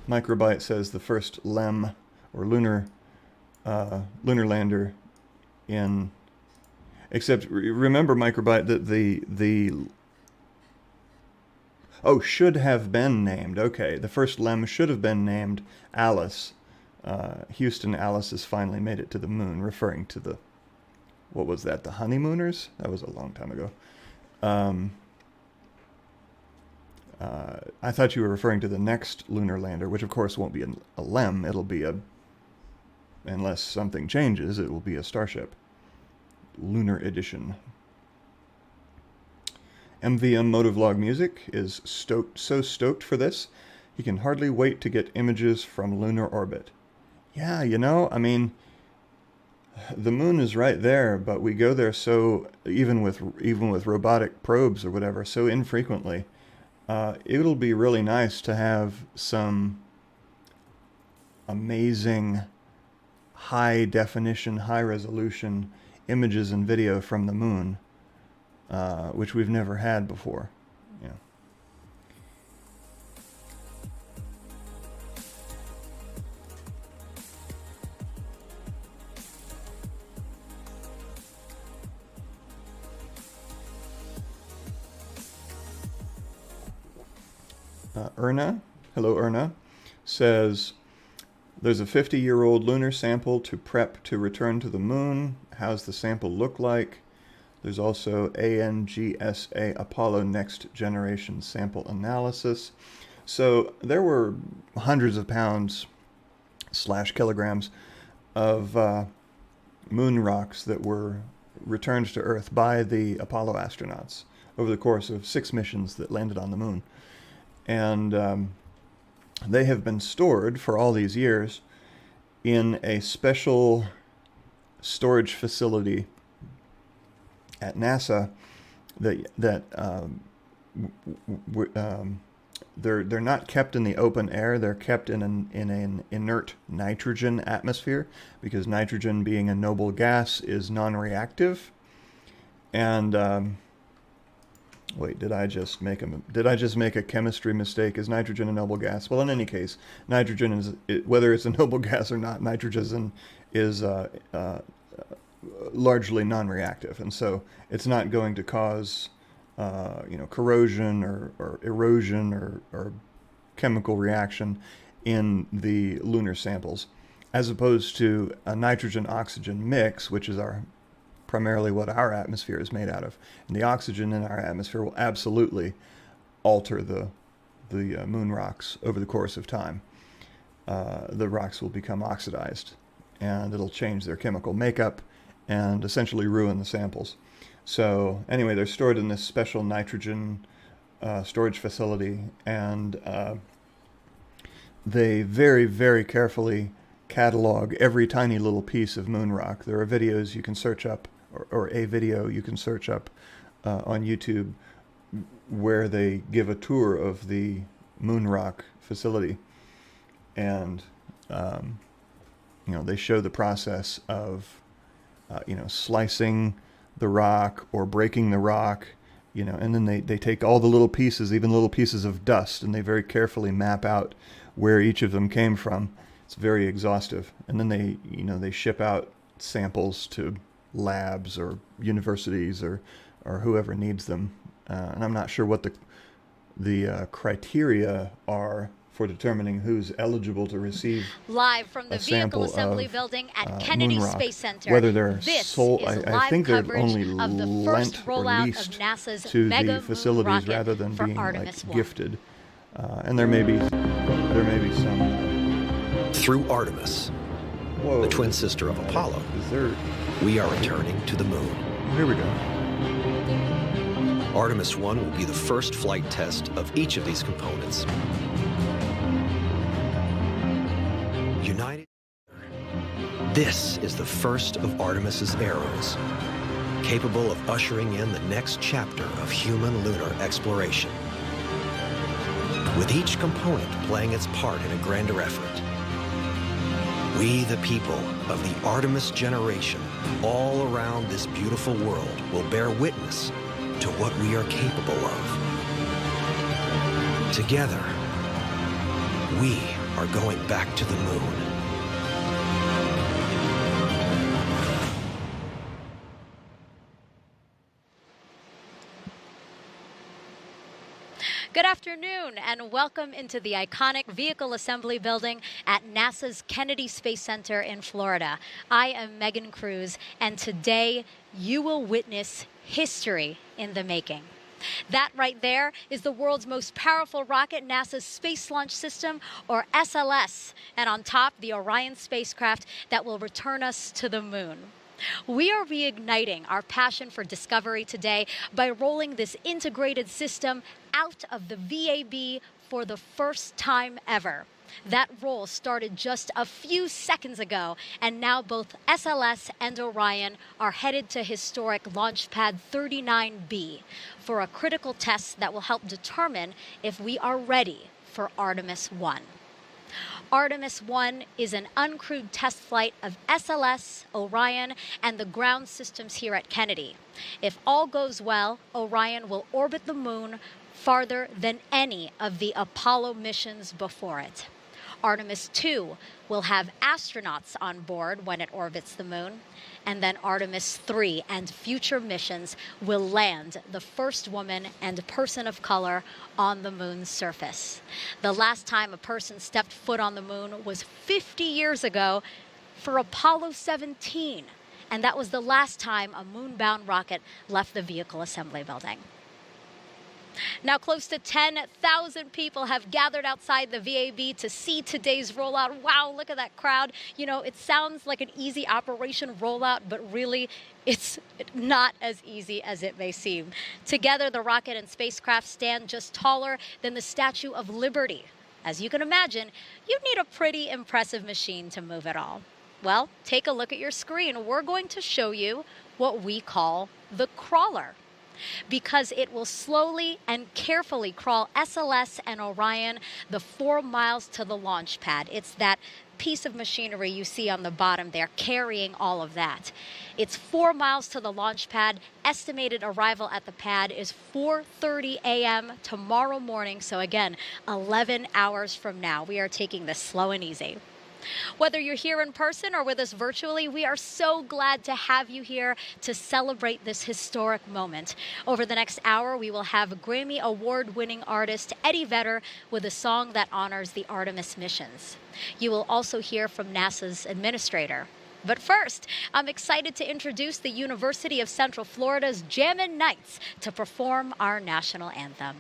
Microbyte says the first LEM, or lunar lander in. Except remember, Microbyte, that the should have been named. Okay, the first LEM should have been named Alice. Houston Alice has finally made it to the moon, referring to the, what was that, the honeymooners? That was a long time ago. I thought you were referring to the next lunar lander, which of course won't be a LEM. It'll be unless something changes, it will be a Starship. Lunar Edition. MVM Motovlog Music is so stoked for this, he can hardly wait to get images from lunar orbit. Yeah, you know, I mean, the moon is right there, but we go there so, even with robotic probes or whatever, so infrequently. It'll be really nice to have some amazing high definition, high resolution images and video from the moon, which we've never had before. Yeah. Erna, hello Erna, says there's a 50-year-old lunar sample to prep to return to the moon. How's the sample look like? There's also ANGSA Apollo Next Generation Sample Analysis. So there were hundreds of pounds / kilograms of moon rocks that were returned to Earth by the Apollo astronauts over the course of 6 missions that landed on the moon. And they have been stored for all these years in a special storage facility at NASA that they're not kept in the open air. They're kept in an inert nitrogen atmosphere, because nitrogen, being a noble gas, is non-reactive. And wait, did I just make a chemistry mistake? Is nitrogen a noble gas? Well, in any case, nitrogen is, whether it's a noble gas or not, nitrogen is largely non-reactive, and so it's not going to cause corrosion or erosion or chemical reaction in the lunar samples. as opposed to a nitrogen-oxygen mix, which is primarily what our atmosphere is made out of. And the oxygen in our atmosphere will absolutely alter the moon rocks over the course of time. The rocks will become oxidized, and it'll change their chemical makeup and essentially ruin the samples. So anyway, they're stored in this special nitrogen storage facility, and they very, very carefully catalog every tiny little piece of moon rock. There are videos you can search up, or a video you can search up on YouTube, where they give a tour of the moon rock facility, and they show the process of slicing the rock or breaking the rock, and then they take all the little pieces, even little pieces of dust, and they very carefully map out where each of them came from. It's very exhaustive. And then they ship out samples to labs or universities or whoever needs them. And I'm not sure what the criteria are for determining who's eligible to receive live from the vehicle assembly building at Kennedy Space Center. Whether they're sold, I think they're only lent or leased to the facilities rather than being gifted. And there may be some. Through Artemis, the twin sister of Apollo, we are returning to the moon. Here we go. Artemis 1 will be the first flight test of each of these components. United. This is the first of Artemis's arrows, capable of ushering in the next chapter of human lunar exploration. With each component playing its part in a grander effort, we, the people of the Artemis generation, all around this beautiful world, will bear witness to what we are capable of. Together, we are going back to the moon. Good afternoon, and welcome into the iconic vehicle assembly building at NASA's Kennedy Space Center in Florida. I am Megan Cruz, and today you will witness history in the making. That right there is the world's most powerful rocket, NASA's Space Launch System, or SLS, and on top, the Orion spacecraft that will return us to the moon. We are reigniting our passion for discovery today by rolling this integrated system out of the VAB for the first time ever. That roll started just a few seconds ago, and now both SLS and Orion are headed to historic Launch Pad 39B for a critical test that will help determine if we are ready for Artemis 1. Artemis 1 is an uncrewed test flight of SLS, Orion, and the ground systems here at Kennedy. If all goes well, Orion will orbit the moon farther than any of the Apollo missions before it. Artemis 2 will have astronauts on board when it orbits the moon, and then Artemis 3 and future missions will land the first woman and person of color on the moon's surface. The last time a person stepped foot on the moon was 50 years ago for Apollo 17, and that was the last time a moon-bound rocket left the vehicle assembly building. Now, close to 10,000 people have gathered outside the VAB to see today's rollout. Wow, look at that crowd. You know, it sounds like an easy operation rollout, but really, it's not as easy as it may seem. Together, the rocket and spacecraft stand just taller than the Statue of Liberty. As you can imagine, you'd need a pretty impressive machine to move it all. Well, take a look at your screen. We're going to show you what we call the crawler, because it will slowly and carefully crawl SLS and Orion the 4 miles to the launch pad. It's that piece of machinery you see on the bottom there carrying all of that. It's 4 miles to the launch pad. Estimated arrival at the pad is 4:30 a.m. tomorrow morning. So again, 11 hours from now. We are taking this slow and easy. Whether you're here in person or with us virtually, we are so glad to have you here to celebrate this historic moment. Over the next hour, we will have Grammy Award-winning artist Eddie Vedder with a song that honors the Artemis missions. You will also hear from NASA's administrator. But first, I'm excited to introduce the University of Central Florida's Jammin' Knights to perform our national anthem.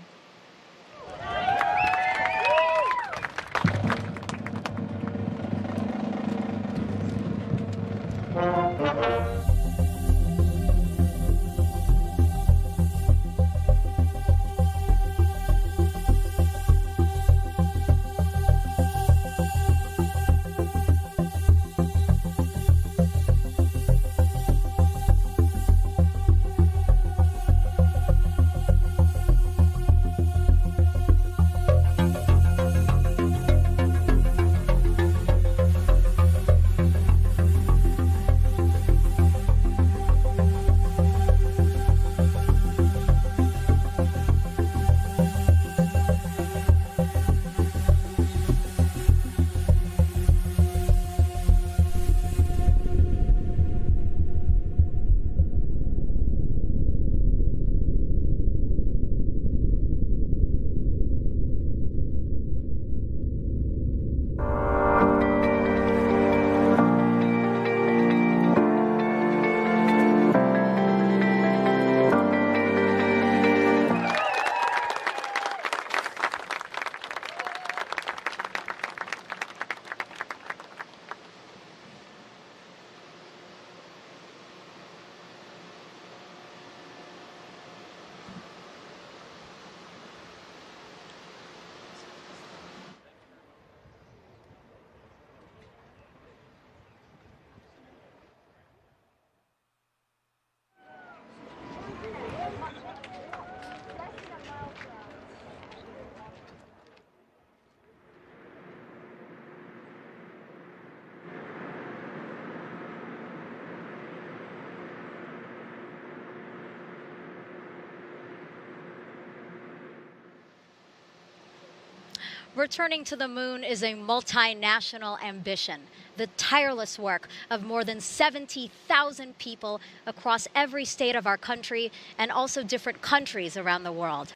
Returning to the moon is a multinational ambition, the tireless work of more than 70,000 people across every state of our country and also different countries around the world.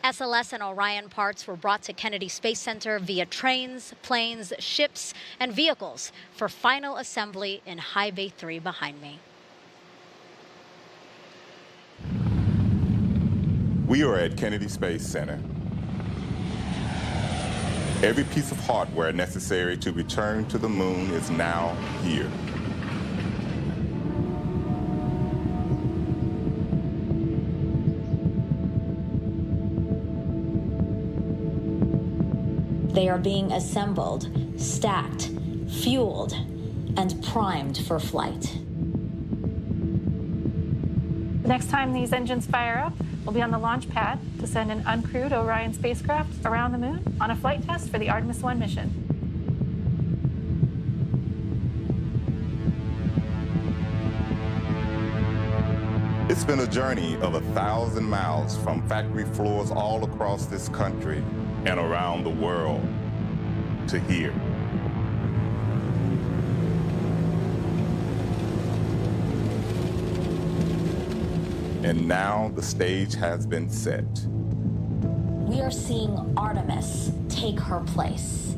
SLS and Orion parts were brought to Kennedy Space Center via trains, planes, ships, and vehicles for final assembly in High Bay 3 behind me. We are at Kennedy Space Center. Every piece of hardware necessary to return to the moon is now here. They are being assembled, stacked, fueled, and primed for flight. The next time these engines fire up, we'll be on the launch pad to send an uncrewed Orion spacecraft around the moon on a flight test for the Artemis 1 mission. It's been a journey of 1,000 miles from factory floors all across this country and around the world to here. And now the stage has been set. We are seeing Artemis take her place.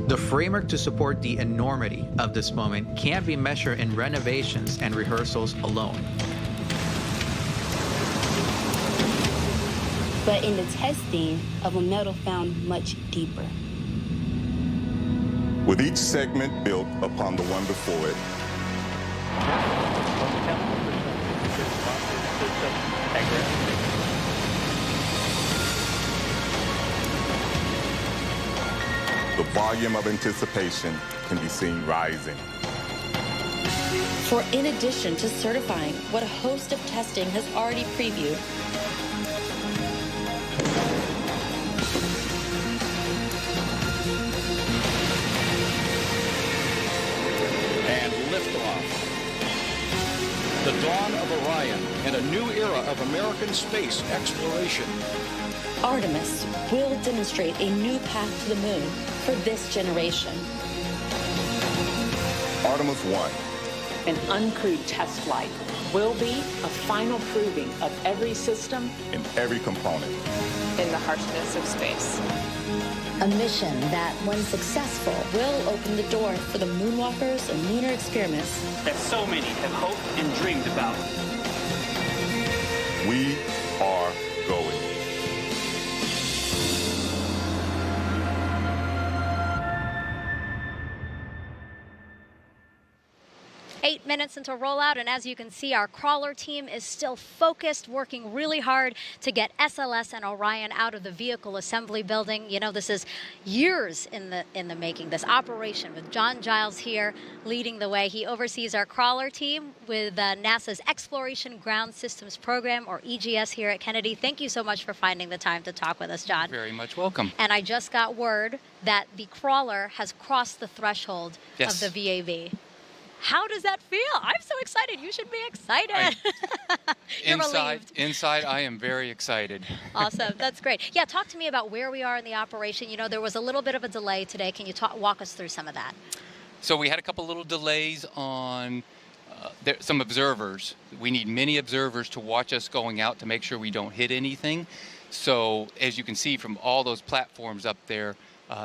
The framework to support the enormity of this moment can't be measured in renovations and rehearsals alone. But in the testing of a metal found much deeper. With each segment built upon the one before it, the volume of anticipation can be seen rising. For in addition to certifying what a host of testing has already previewed, and liftoff. The dawn of Orion and a new era of American space exploration. Artemis will demonstrate a new path to the moon for this generation. Artemis 1. An uncrewed test flight will be a final proving of every system in every component. In the harshness of space. A mission that, when successful, will open the door for the moonwalkers and lunar experiments that so many have hoped and dreamed about. We are going. 8 minutes into rollout, and as you can see, our crawler team is still focused, working really hard to get SLS and Orion out of the vehicle assembly building. You know, this is years in the making, this operation, with John Giles here leading the way. He oversees our crawler team with NASA's Exploration Ground Systems Program, or EGS, here at Kennedy. Thank you so much for finding the time to talk with us, John. Very much welcome. And I just got word that the crawler has crossed the threshold Yes. of the VAB. How does that feel? I'm so excited. You should be excited. You're relieved. Inside, I am very excited. Awesome. That's great. Yeah, talk to me about where we are in the operation. You know, there was a little bit of a delay today. Can you walk us through some of that? So we had a couple little delays on some observers. We need many observers to watch us going out to make sure we don't hit anything. So as you can see from all those platforms up there,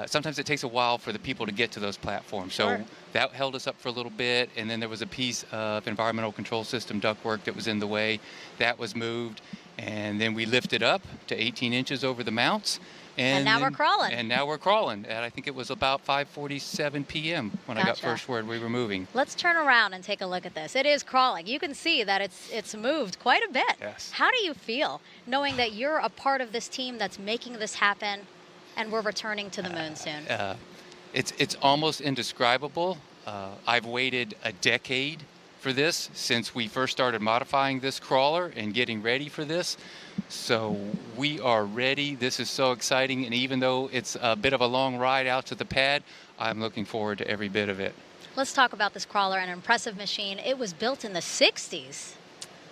sometimes it takes a while for the people to get to those platforms. So Sure. that held us up for a little bit, and then there was a piece of environmental control system ductwork that was in the way. That was moved, and then we lifted up to 18 inches over the mounts. And now we're crawling. And now we're crawling. And I think it was about 5:47 p.m. when I got Gotcha. first word we were moving. Let's turn around and take a look at this. It is crawling. You can see that it's moved quite a bit. Yes. How do you feel knowing that you're a part of this team that's making this happen, and we're returning to the moon soon? It's almost indescribable. I've waited a decade for this since we first started modifying this crawler and getting ready for this. So we are ready. This is so exciting, and even though it's a bit of a long ride out to the pad, I'm looking forward to every bit of it. Let's talk about this crawler, an impressive machine. It was built in the 60s.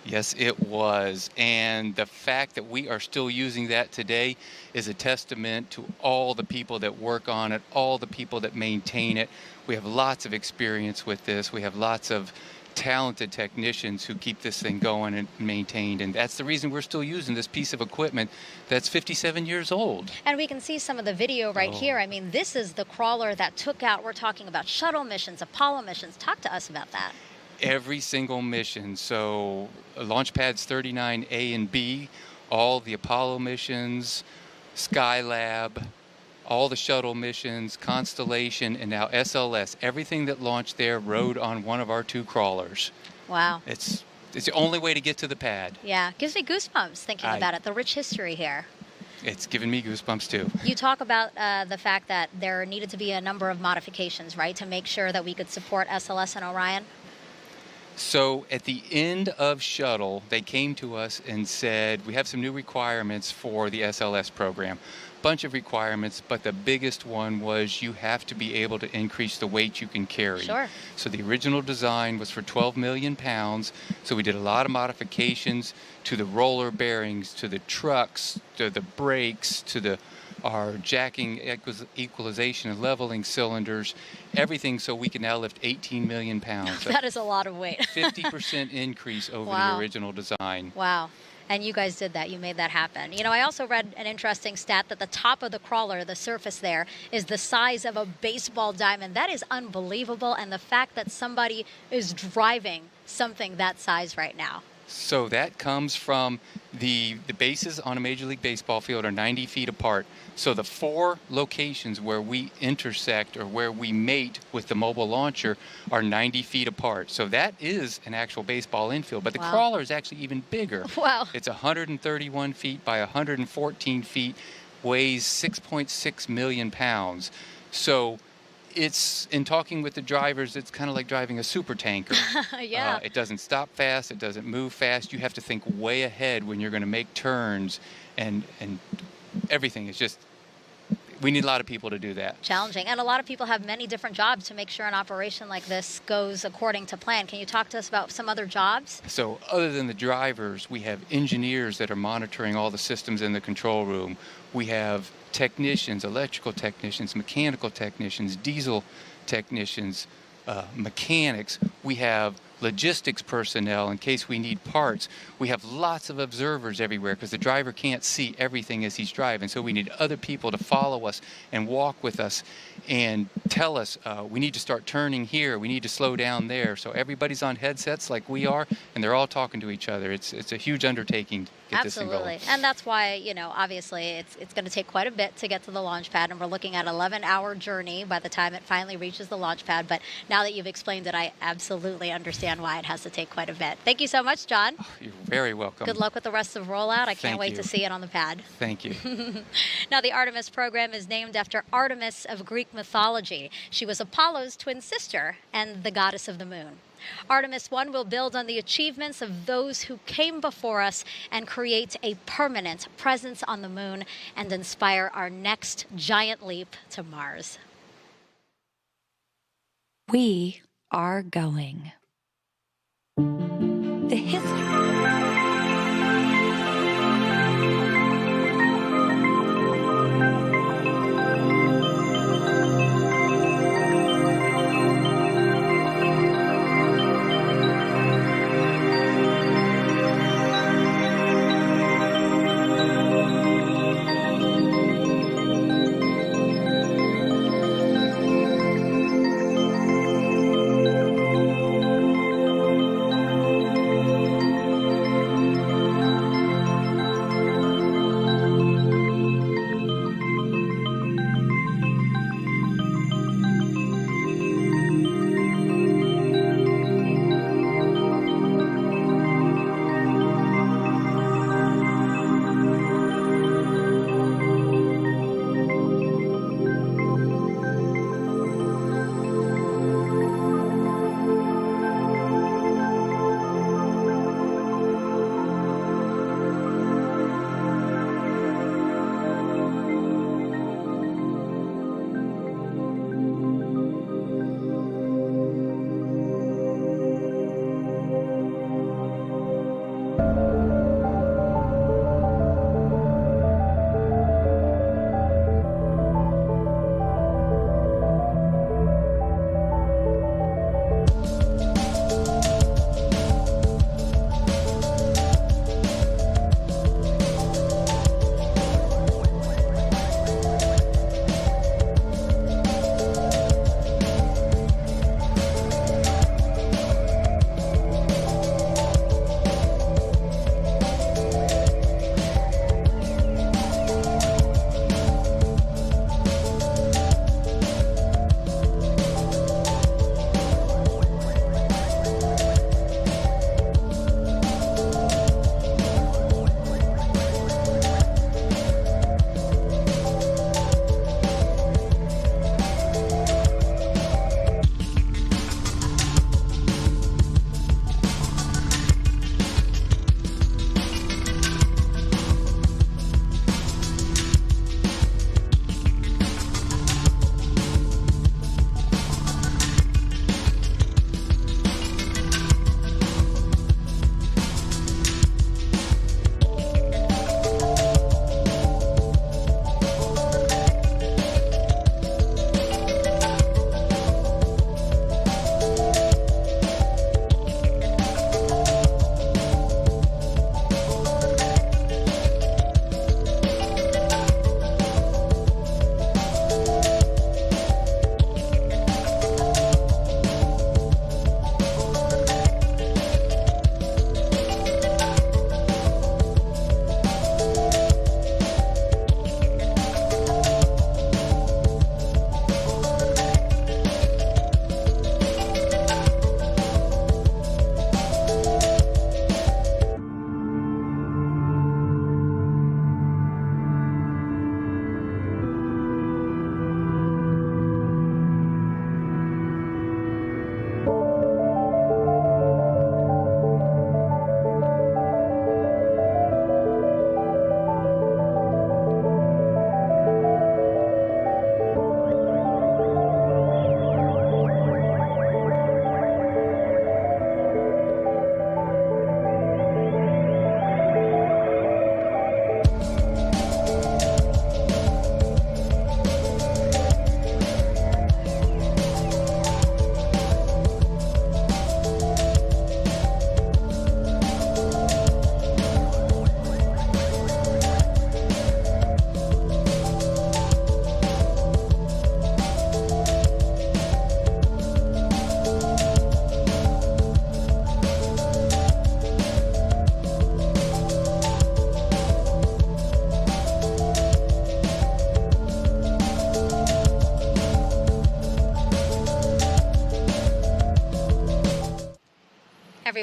Yes, it was. And the fact that we are still using that today is a testament to all the people that work on it, all the people that maintain it. We have lots of experience with this. We have lots of talented technicians who keep this thing going and maintained. And that's the reason we're still using this piece of equipment that's 57 years old. And we can see some of the video right here. I mean, this is the crawler that took out, we're talking about shuttle missions, Apollo missions. Talk to us about that. Every single mission. So launch pads 39A and B, all the Apollo missions, Skylab, all the shuttle missions, Constellation, and now SLS. Everything that launched there rode on one of our two crawlers. Wow. It's the only way to get to the pad. Yeah, gives me goosebumps thinking about it, the rich history here. It's given me goosebumps too. You talk about the fact that there needed to be a number of modifications, right, to make sure that we could support SLS and Orion? So at the end of shuttle, they came to us and said, we have some new requirements for the SLS program. Bunch of requirements, but the biggest one was you have to be able to increase the weight you can carry. Sure. So the original design was for 12 million pounds. So we did a lot of modifications to the roller bearings, to the trucks, to the brakes, to our jacking, equalization, and leveling cylinders, everything, so we can now lift 18 million pounds. That is a lot of weight. 50% increase over Wow. the original design. Wow. And you guys did that. You made that happen. You know, I also read an interesting stat that the top of the crawler, the surface there, is the size of a baseball diamond. That is unbelievable. And the fact that somebody is driving something that size right now. So that comes from the bases on a Major League Baseball field are 90 feet apart. So the 4 locations where we intersect or where we mate with the mobile launcher are 90 feet apart. So that is an actual baseball infield. But the Wow. crawler is actually even bigger. Wow. It's 131 feet by 114 feet, weighs 6.6 million pounds. So it's, in talking with the drivers, it's kind of like driving a super tanker. Yeah. It doesn't stop fast. It doesn't move fast. You have to think way ahead when you're going to make turns, and everything is just, we need a lot of people to do that. Challenging. And a lot of people have many different jobs to make sure an operation like this goes according to plan. Can you talk to us about some other jobs? So other than the drivers, we have engineers that are monitoring all the systems in the control room. We have technicians, electrical technicians, mechanical technicians, diesel technicians, mechanics. We have logistics personnel in case we need parts. We have lots of observers everywhere because the driver can't see everything as he's driving. So we need other people to follow us and walk with us and tell us we need to start turning here, we need to slow down there. So everybody's on headsets like we are, and they're all talking to each other. It's a huge undertaking to get this thing going. Absolutely. And that's why, you know, obviously it's going to take quite a bit to get to the launch pad, and we're looking at an 11-hour journey by the time it finally reaches the launch pad. But now that you've explained it, I absolutely understand why it has to take quite a bit. Thank you so much, John. Oh, you're very welcome. Good luck with the rest of Rollout. I can't wait to see it on the pad. Thank you. Now, the Artemis program is named after Artemis of Greek mythology. She was Apollo's twin sister and the goddess of the moon. Artemis 1 will build on the achievements of those who came before us and create a permanent presence on the moon and inspire our next giant leap to Mars. We are going. The history.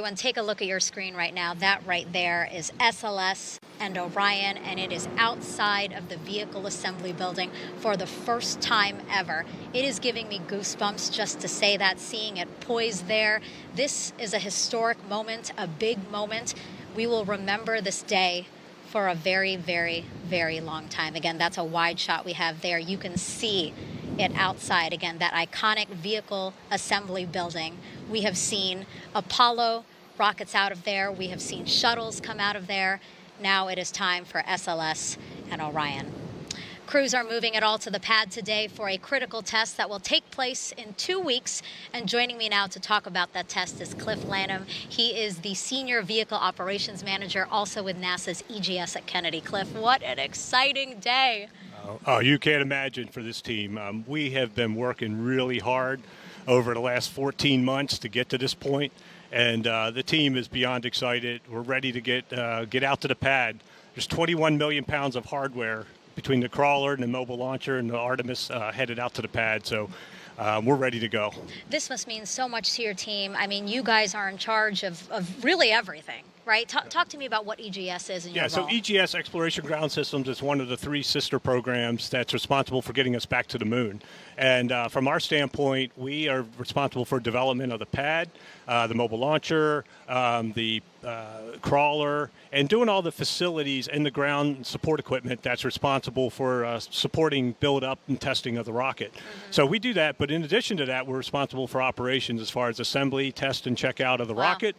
everyone, take a look at your screen right now. That right there is SLS and Orion, and it is outside of the vehicle assembly building for the first time ever. It is giving me goosebumps just to say that, seeing it poised there. This is a historic moment, a big moment. We will remember this day for a very, very, very long time. Again, that's a wide shot we have there. You can see it outside. Again, that iconic vehicle assembly building. We have seen Apollo rockets out of there. We have seen shuttles come out of there. Now it is time for SLS and Orion. Crews are moving it all to the pad today for a critical test that will take place in 2 weeks. And joining me now to talk about that test is Cliff Lanham. He is the Senior Vehicle Operations Manager, also with NASA's EGS at Kennedy. Cliff, what an exciting day. Oh, you can't imagine for this team. We have been working really hard over the last 14 months to get to this point, and the team is beyond excited. We're ready to get out to the pad. There's 21 million pounds of hardware between the crawler and the mobile launcher and the Artemis headed out to the pad, so we're ready to go. This must mean so much to your team. I mean, you guys are in charge of really everything, right? Talk to me about what EGS is in your role. So EGS, Exploration Ground Systems, is one of the 3 sister programs that's responsible for getting us back to the moon. And from our standpoint, we are responsible for development of the pad, the mobile launcher, the crawler, and doing all the facilities and the ground support equipment that's responsible for supporting build-up and testing of the rocket. Mm-hmm. So we do that, but in addition to that, we're responsible for operations as far as assembly, test, and checkout of the rocket.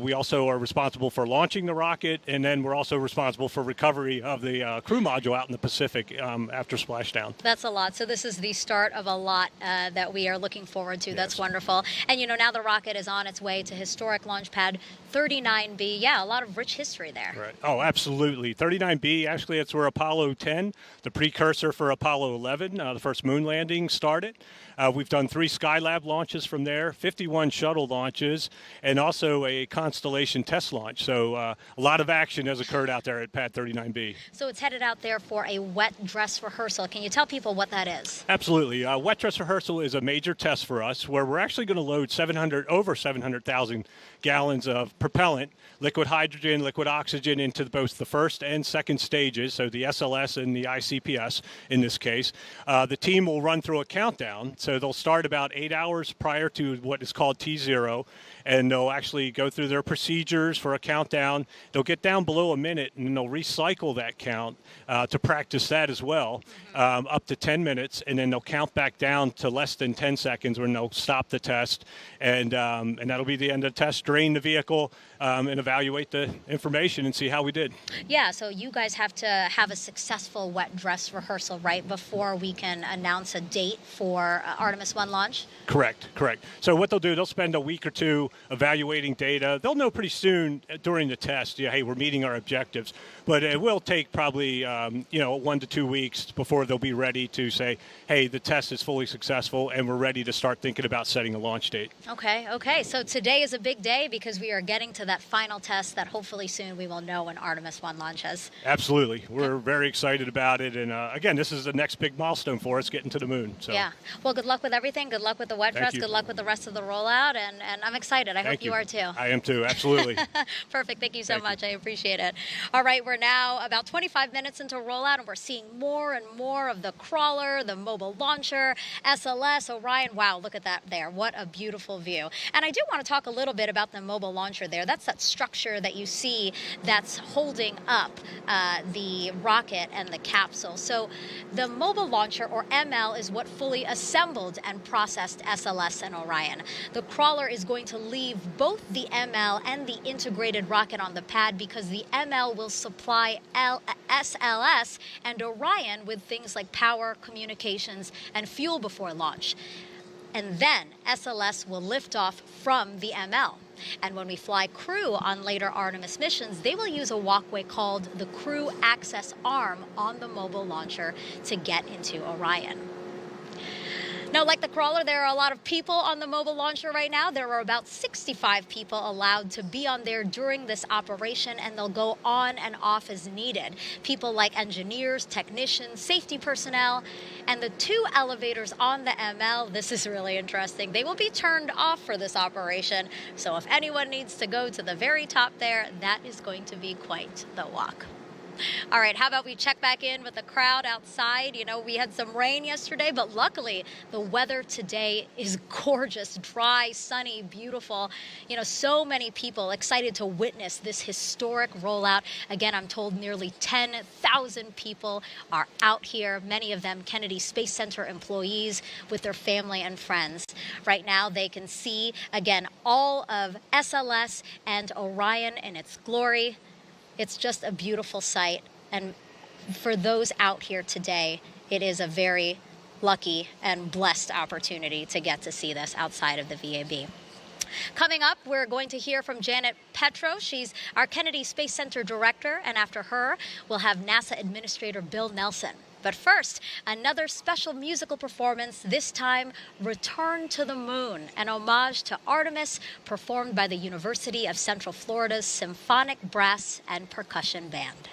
We also are responsible for launching the rocket, and then we're also responsible for recovery of the crew module out in the Pacific after splashdown. That's a lot. So this is the start of a lot that we are looking forward to. Yes. That's wonderful. And, now the rocket is on its way to historic launch pad 39B. Yeah, a lot of rich history there. Right. Oh, absolutely. 39B, actually, it's where Apollo 10, the precursor for Apollo 11, the first moon landing, started. We've done 3 Skylab launches from there, 51 shuttle launches, and also a Constellation test launch. So a lot of action has occurred out there at Pad 39B. So it's headed out there for a wet dress rehearsal. Can you tell people what that is? Absolutely. Wet dress rehearsal is a major test for us where we're actually going to load over 700,000 gallons of propellant, liquid hydrogen, liquid oxygen into both the first and second stages, so the SLS and the ICPS in this case. The team will run through a countdown. So they'll start about 8 hours prior to what is called T0, and they'll actually go through their procedures for a countdown. They'll get down below a minute, and they'll recycle that count to practice that as well, up to 10 minutes, and then they'll count back down to less than 10 seconds when they'll stop the test, and that'll be the end of the test, drain the vehicle, and evaluate the information and see how we did. Yeah, so you guys have to have a successful wet dress rehearsal, right, before we can announce a date for Artemis 1 launch? Correct. So what they'll do, they'll spend a week or 2 evaluating data. They'll know pretty soon during the test, hey, we're meeting our objectives. But it will take probably, 1 to 2 weeks before they'll be ready to say, hey, the test is fully successful and we're ready to start thinking about setting a launch date. Okay. So today is a big day because we are getting to that final test that hopefully soon we will know when Artemis 1 launches. Absolutely. We're very excited about it. And again, this is the next big milestone for us, getting to the moon. So. Yeah. Well, good luck with everything. Good luck with the wet dress. Good luck with the rest of the rollout. And I'm excited. I hope you are too. I am too. Absolutely. Perfect. Thank you so much. I appreciate it. All right. We're now about 25 minutes into rollout, and we're seeing more and more of the crawler, the mobile launcher, SLS, Orion. Wow, look at that there. What a beautiful view. And I do want to talk a little bit about the mobile launcher there. That's that structure that you see that's holding up the rocket and the capsule. So the mobile launcher, or ML, is what fully assembled and processed SLS and Orion. The crawler is going to leave both the ML and the integrated rocket on the pad because the ML will supply SLS and Orion with things like power, communications, and fuel before launch. And then SLS will lift off from the ML. And when we fly crew on later Artemis missions, they will use a walkway called the Crew Access Arm on the mobile launcher to get into Orion. Now, like the crawler, there are a lot of people on the mobile launcher right now. There are about 65 people allowed to be on there during this operation, and they'll go on and off as needed. People like engineers, technicians, safety personnel, and the 2 elevators on the ML, this is really interesting, they will be turned off for this operation. So if anyone needs to go to the very top there, that is going to be quite the walk. All right, how about we check back in with the crowd outside? You know, we had some rain yesterday, but luckily the weather today is gorgeous, dry, sunny, beautiful. You know, so many people excited to witness this historic rollout. Again, I'm told nearly 10,000 people are out here, many of them Kennedy Space Center employees with their family and friends. Right now, they can see, again, all of SLS and Orion in its glory. It's just a beautiful sight, and for those out here today, it is a very lucky and blessed opportunity to get to see this outside of the VAB. Coming up, we're going to hear from Janet Petro. She's our Kennedy Space Center director, and after her, we'll have NASA Administrator Bill Nelson. But first, another special musical performance, this time Return to the Moon, an homage to Artemis performed by the University of Central Florida's Symphonic Brass and Percussion Band.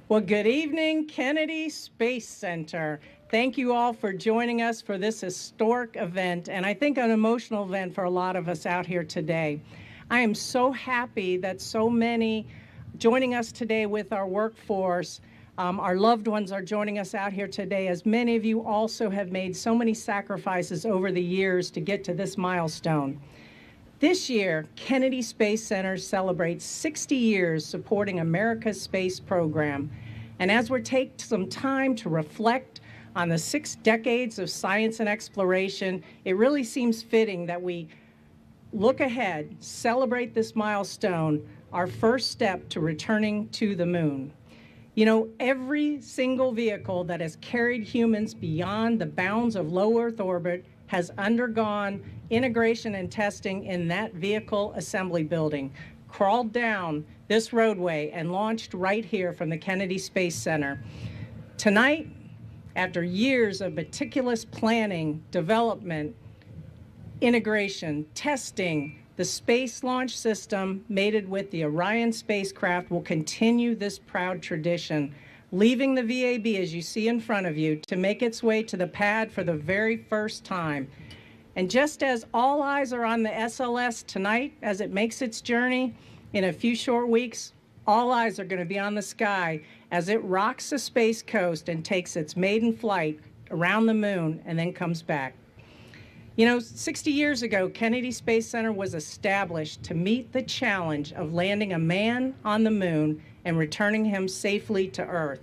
Well, good evening, Kennedy Space Center. Thank you all for joining us for this historic event, and I think an emotional event for a lot of us out here today. I am so happy that so many joining us today with our workforce. Our loved ones are joining us out here today, as many of you also have made so many sacrifices over the years to get to this milestone. This year, Kennedy Space Center celebrates 60 years supporting America's space program. And as we take some time to reflect on the 6 decades of science and exploration, it really seems fitting that we look ahead, celebrate this milestone, our first step to returning to the moon. You know, every single vehicle that has carried humans beyond the bounds of low Earth orbit has undergone integration and testing in that vehicle assembly building, crawled down this roadway, and launched right here from the Kennedy Space Center. Tonight, after years of meticulous planning, development, integration, testing, the Space Launch System, mated with the Orion spacecraft, will continue this proud tradition, leaving the VAB, as you see in front of you, to make its way to the pad for the very first time. And just as all eyes are on the SLS tonight as it makes its journey, in a few short weeks, all eyes are going to be on the sky as it rocks the Space Coast and takes its maiden flight around the moon and then comes back. You know, 60 years ago, Kennedy Space Center was established to meet the challenge of landing a man on the moon and returning him safely to Earth.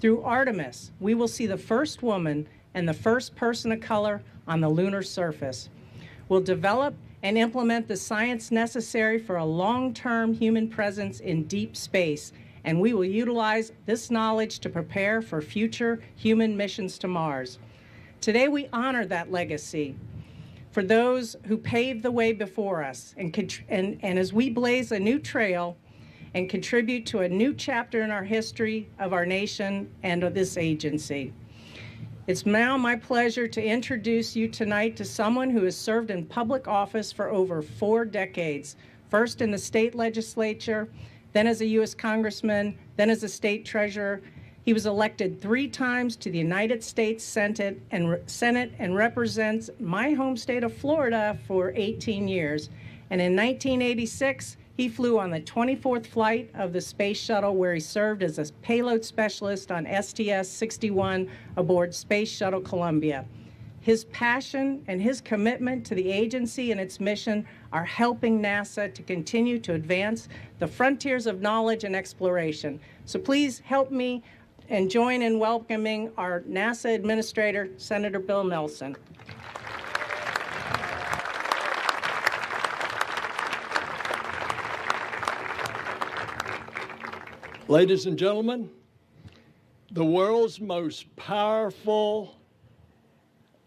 Through Artemis, we will see the first woman and the first person of color on the lunar surface. We'll develop and implement the science necessary for a long-term human presence in deep space, and we will utilize this knowledge to prepare for future human missions to Mars. Today, we honor that legacy for those who paved the way before us, and as we blaze a new trail and contribute to a new chapter in our history of our nation and of this agency. It's now my pleasure to introduce you tonight to someone who has served in public office for over 4 decades, first in the state legislature, then as a U.S. congressman, then as a state treasurer. He was elected 3 times to the United States Senate and represents my home state of Florida for 18 years. And in 1986, he flew on the 24th flight of the Space Shuttle, where he served as a payload specialist on STS-61 aboard Space Shuttle Columbia. His passion and his commitment to the agency and its mission are helping NASA to continue to advance the frontiers of knowledge and exploration. So please help me and join in welcoming our NASA Administrator, Senator Bill Nelson. Ladies and gentlemen, the world's most powerful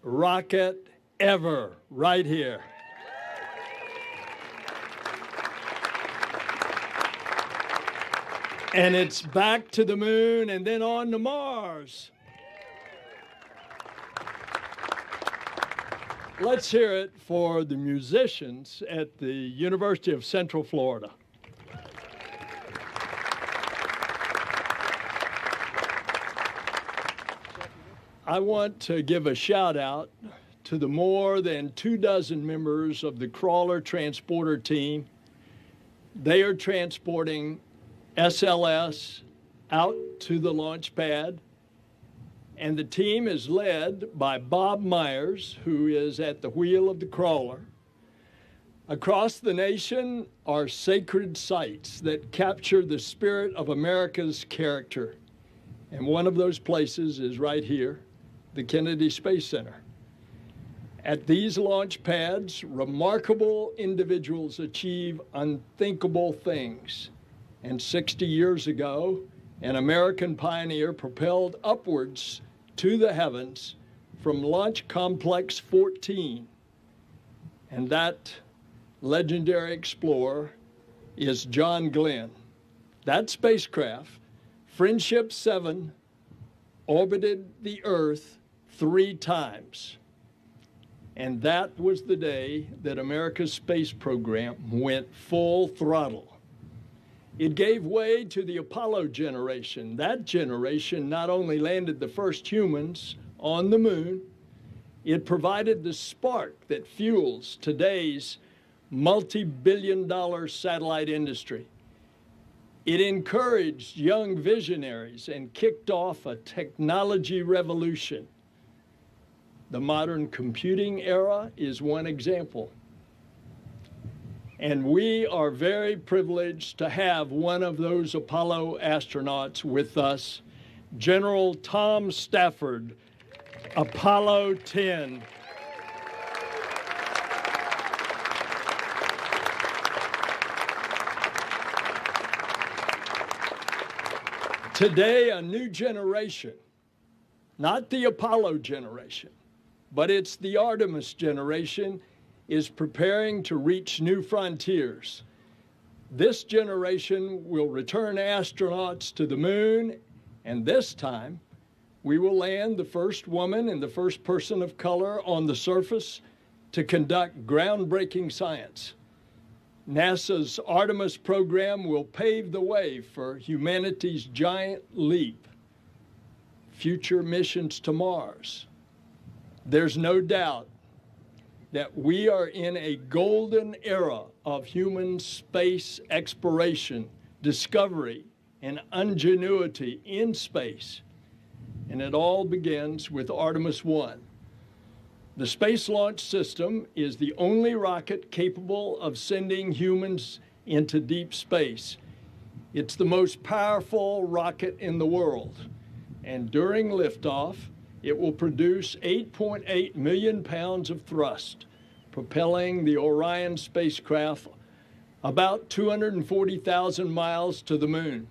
rocket ever, right here. And it's back to the moon and then on to Mars. Let's hear it for the musicians at the University of Central Florida. I want to give a shout out to the more than 24 members of the crawler transporter team. They are transporting SLS out to the launch pad, and the team is led by Bob Myers, who is at the wheel of the crawler. Across the nation are sacred sites that capture the spirit of America's character, and one of those places is right here, the Kennedy Space Center. At these launch pads, remarkable individuals achieve unthinkable things. And 60 years ago, an American pioneer propelled upwards to the heavens from Launch Complex 14. And that legendary explorer is John Glenn. That spacecraft, Friendship 7, orbited the Earth 3 times. And that was the day that America's space program went full throttle. It gave way to the Apollo generation. That generation not only landed the first humans on the moon, it provided the spark that fuels today's multi-billion-dollar satellite industry. It encouraged young visionaries and kicked off a technology revolution. The modern computing era is one example. And we are very privileged to have one of those Apollo astronauts with us, General Tom Stafford, Apollo 10. Today, a new generation, not the Apollo generation, but it's the Artemis generation, is preparing to reach new frontiers. This generation will return astronauts to the moon, and this time, we will land the first woman and the first person of color on the surface to conduct groundbreaking science. NASA's Artemis program will pave the way for humanity's giant leap, future missions to Mars. There's no doubt that we are in a golden era of human space exploration, discovery, and ingenuity in space. And it all begins with Artemis 1. The Space Launch System is the only rocket capable of sending humans into deep space. It's the most powerful rocket in the world. And during liftoff, it will produce 8.8 million pounds of thrust, propelling the Orion spacecraft about 240,000 miles to the moon.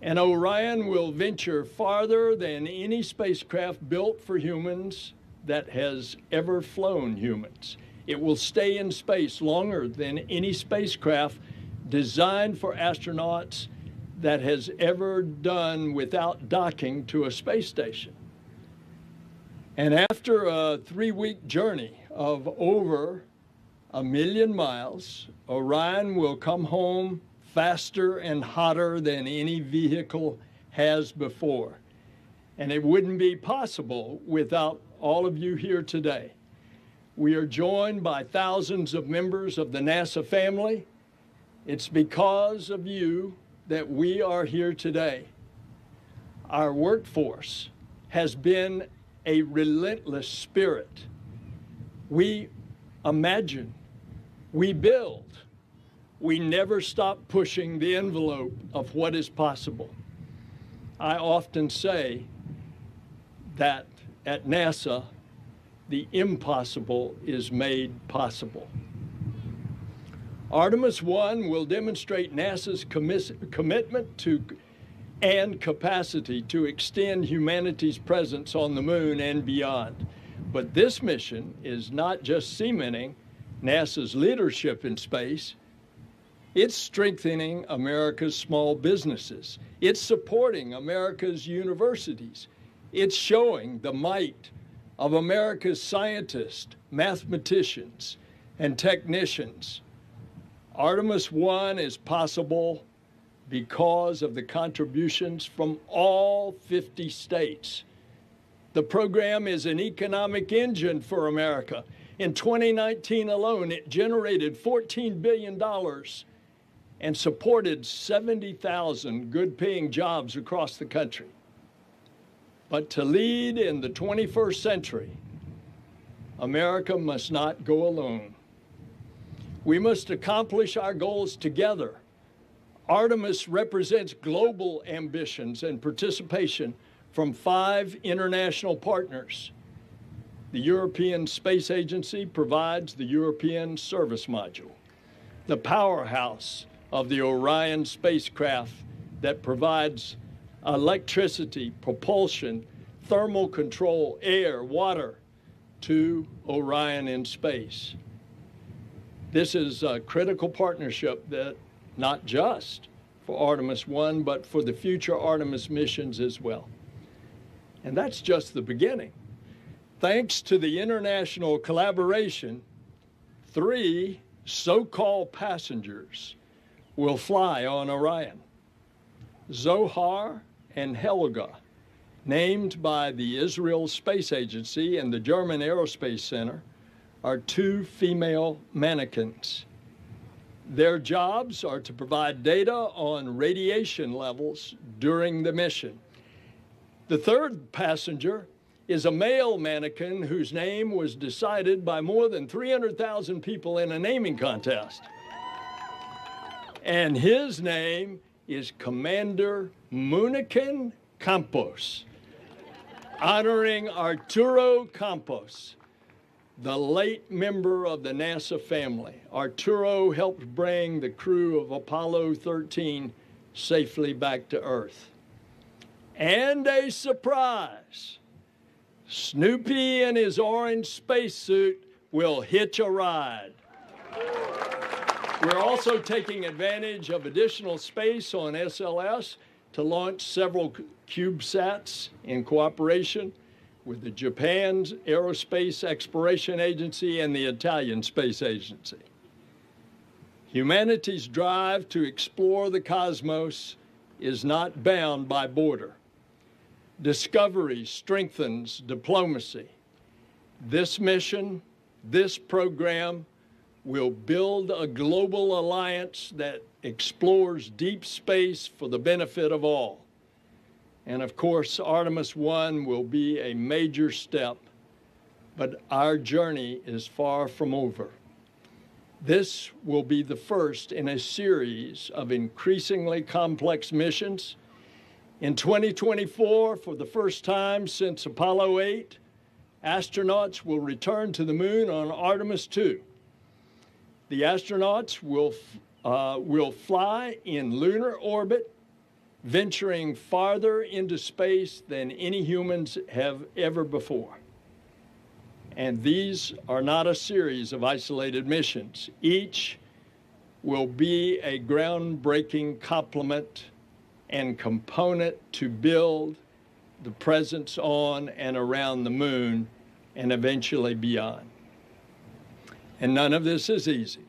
And Orion will venture farther than any spacecraft built for humans that has ever flown humans. It will stay in space longer than any spacecraft designed for astronauts that has ever done without docking to a space station. And after a 3-week journey of over 1 million miles, Orion will come home faster and hotter than any vehicle has before. And it wouldn't be possible without all of you here today. We are joined by thousands of members of the NASA family. It's because of you that we are here today. Our workforce has been a relentless spirit. We imagine, we build, we never stop pushing the envelope of what is possible. I often say that at NASA, the impossible is made possible. Artemis 1 will demonstrate NASA's commitment to and capacity to extend humanity's presence on the moon and beyond. But this mission is not just cementing NASA's leadership in space, it's strengthening America's small businesses. It's supporting America's universities. It's showing the might of America's scientists, mathematicians, and technicians. Artemis 1 is possible because of the contributions from all 50 states. The program is an economic engine for America. In 2019 alone, it generated $14 billion and supported 70,000 good-paying jobs across the country. But to lead in the 21st century, America must not go alone. We must accomplish our goals together. Artemis represents global ambitions and participation from 5 international partners. The European Space Agency provides the European Service Module, the powerhouse of the Orion spacecraft that provides electricity, propulsion, thermal control, air, water to Orion in space. This is a critical partnership that not just for Artemis 1, but for the future Artemis missions as well. And that's just the beginning. Thanks to the international collaboration, 3 so-called passengers will fly on Orion. Zohar and Helga, named by the Israel Space Agency and the German Aerospace Center, are two female mannequins. Their jobs are to provide data on radiation levels during the mission. The third passenger is a male mannequin whose name was decided by more than 300,000 people in a naming contest. And his name is Commander Munikin Campos, honoring Arturo Campos, the late member of the NASA family. Arturo helped bring the crew of Apollo 13 safely back to Earth. And a surprise, Snoopy in his orange spacesuit will hitch a ride. We're also taking advantage of additional space on SLS to launch several CubeSats in cooperation with the Japan's Aerospace Exploration Agency and the Italian Space Agency. Humanity's drive to explore the cosmos is not bound by border. Discovery strengthens diplomacy. This mission, this program, will build a global alliance that explores deep space for the benefit of all. And of course, Artemis 1 will be a major step, but our journey is far from over. This will be the first in a series of increasingly complex missions. In 2024, for the first time since Apollo 8, astronauts will return to the moon on Artemis 2. The astronauts will fly in lunar orbit, venturing farther into space than any humans have ever before. And these are not a series of isolated missions. Each will be a groundbreaking complement and component to build the presence on and around the moon and eventually beyond. And none of this is easy.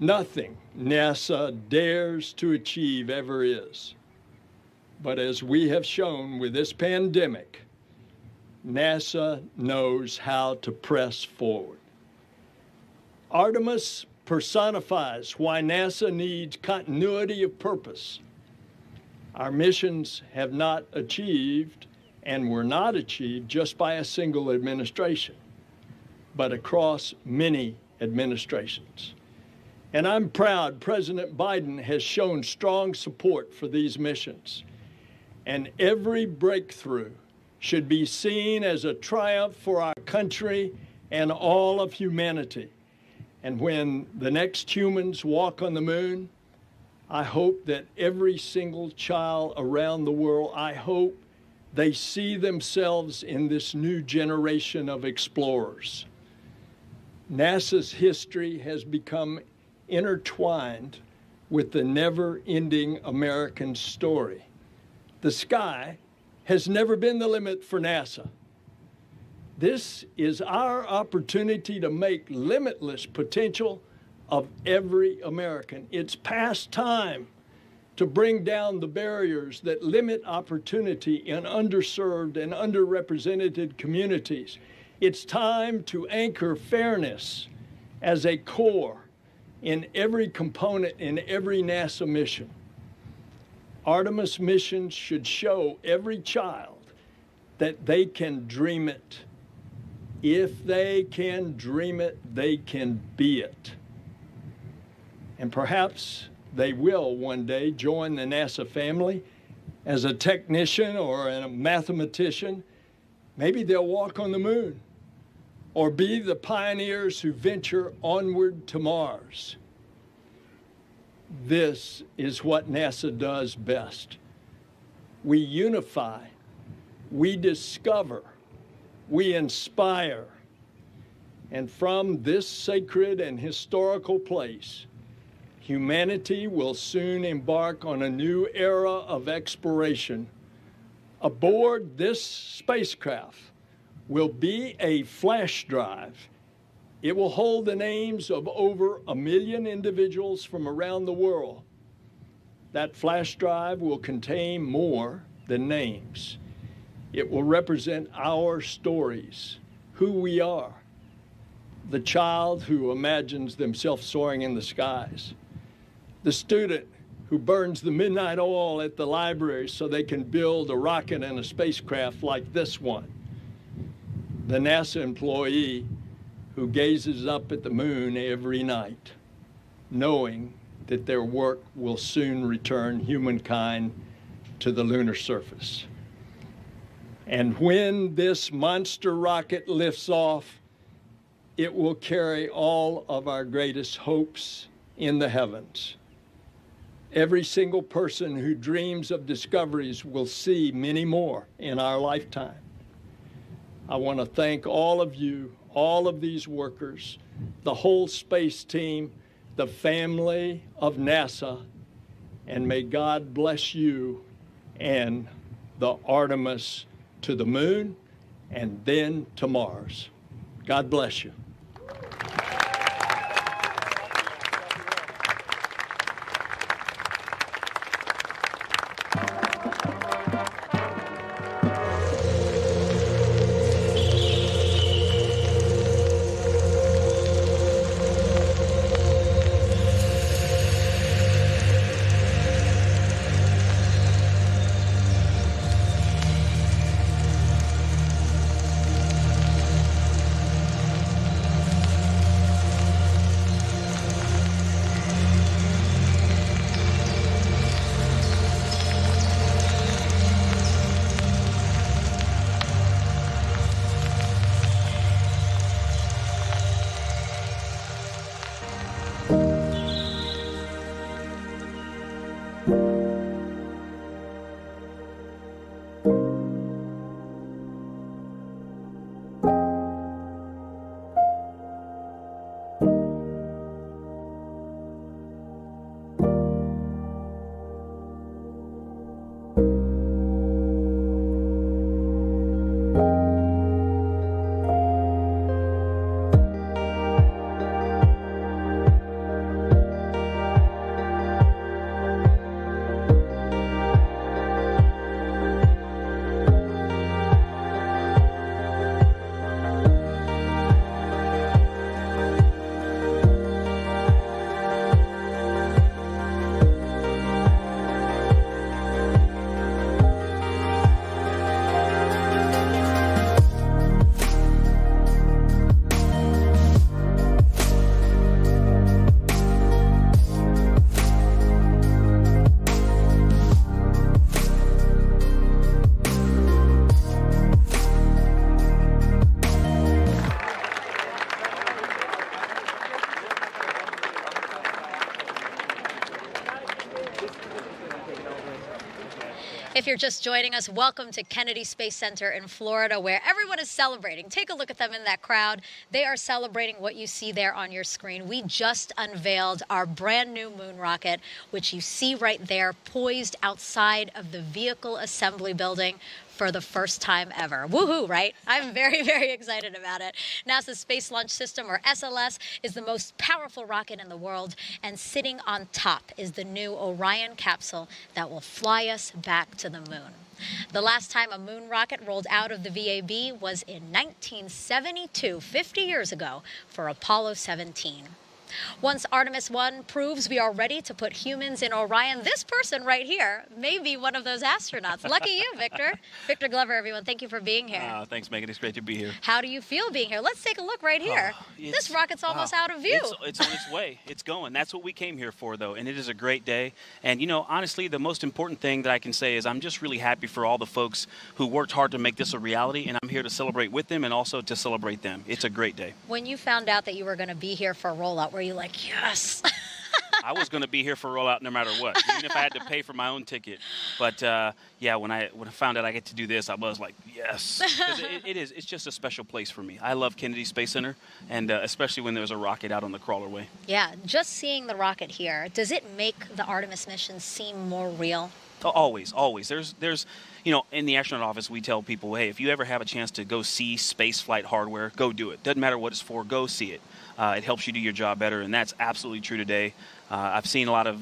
Nothing NASA dares to achieve ever is. But as we have shown with this pandemic, NASA knows how to press forward. Artemis personifies why NASA needs continuity of purpose. Our missions have not achieved and were not achieved just by a single administration, but across many administrations. And I'm proud President Biden has shown strong support for these missions. And every breakthrough should be seen as a triumph for our country and all of humanity. And when the next humans walk on the moon, I hope that every single child around the world, I hope they see themselves in this new generation of explorers. NASA's history has become intertwined with the never-ending American story. The sky has never been the limit for NASA. This is our opportunity to make limitless potential of every American. It's past time to bring down the barriers that limit opportunity in underserved and underrepresented communities. It's time to anchor fairness as a core in every component in every NASA mission. Artemis missions should show every child that they can dream it. If they can dream it, they can be it. And perhaps they will one day join the NASA family as a technician or a mathematician. Maybe they'll walk on the moon or be the pioneers who venture onward to Mars. This is what NASA does best. We unify, we discover, we inspire. And from this sacred and historical place, humanity will soon embark on a new era of exploration. Aboard this spacecraft will be a flash drive. It will hold the names of over 1 million individuals from around the world That flash drive will contain more than names. It will represent our stories, who we are. The child who imagines themselves soaring in the skies. The student who burns the midnight oil at the library so they can build a rocket and a spacecraft like this one. The NASA employee who gazes up at the moon every night, knowing that their work will soon return humankind to the lunar surface. And when this monster rocket lifts off, it will carry all of our greatest hopes in the heavens. Every single person who dreams of discoveries will see many more in our lifetime. I want to thank all of you, all of these workers, the whole space team, the family of NASA, and may God bless you and the Artemis to the moon and then to Mars. God bless you. If you're just joining us, welcome to Kennedy Space Center in Florida, where everyone is celebrating. Take a look at them in that crowd. They are celebrating what you see there on your screen. We just unveiled our brand new moon rocket, which you see right there, poised outside of the vehicle assembly building for the first time ever. Woohoo, right? I'm very, very excited about it. NASA's Space Launch System, or SLS, is the most powerful rocket in the world, and sitting on top is the new Orion capsule that will fly us back to the moon. The last time a moon rocket rolled out of the VAB was in 1972, 50 years ago, for Apollo 17. Once Artemis 1 proves we are ready to put humans in Orion, this person right here may be one of those astronauts. Lucky you, Victor. Victor Glover, everyone, thank you for being here. Thanks, Megan. It's great to be here. How do you feel being here? Let's take a look right here. This rocket's almost out of view. It's on its way. It's going. That's what we came here for, though, and it is a great day. And, you know, honestly, the most important thing that I can say is I'm just really happy for all the folks who worked hard to make this a reality, and I'm here to celebrate with them and also to celebrate them. It's a great day. When you found out that you were going to be here for Rollout, were you like, yes? I was going to be here for Rollout no matter what, even if I had to pay for my own ticket. But yeah, when I found out I get to do this, I was like, yes. It's just a special place for me. I love Kennedy Space Center, and especially when there's a rocket out on the crawlerway. Yeah, just seeing the rocket here, does it make the Artemis mission seem more real? Oh, always, always. There's, you know, in the astronaut office, we tell people, hey, if you ever have a chance to go see space flight hardware, go do it. Doesn't matter what it's for, go see it. It helps you do your job better, and that's absolutely true today. I've seen a lot of,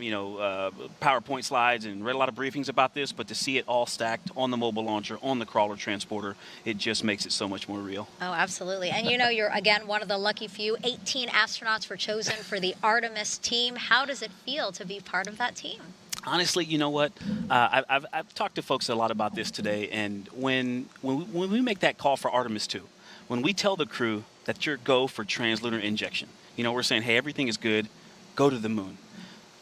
PowerPoint slides and read a lot of briefings about this, but to see it all stacked on the mobile launcher, on the crawler transporter, it just makes it so much more real. Oh, absolutely. And you're, again, one of the lucky few. 18 astronauts were chosen for the Artemis team. How does it feel to be part of that team? Honestly, you know what? I've talked to folks a lot about this today, and when we make that call for Artemis 2, when we tell the crew that you're go for translunar injection, we're saying, hey, everything is good, go to the moon.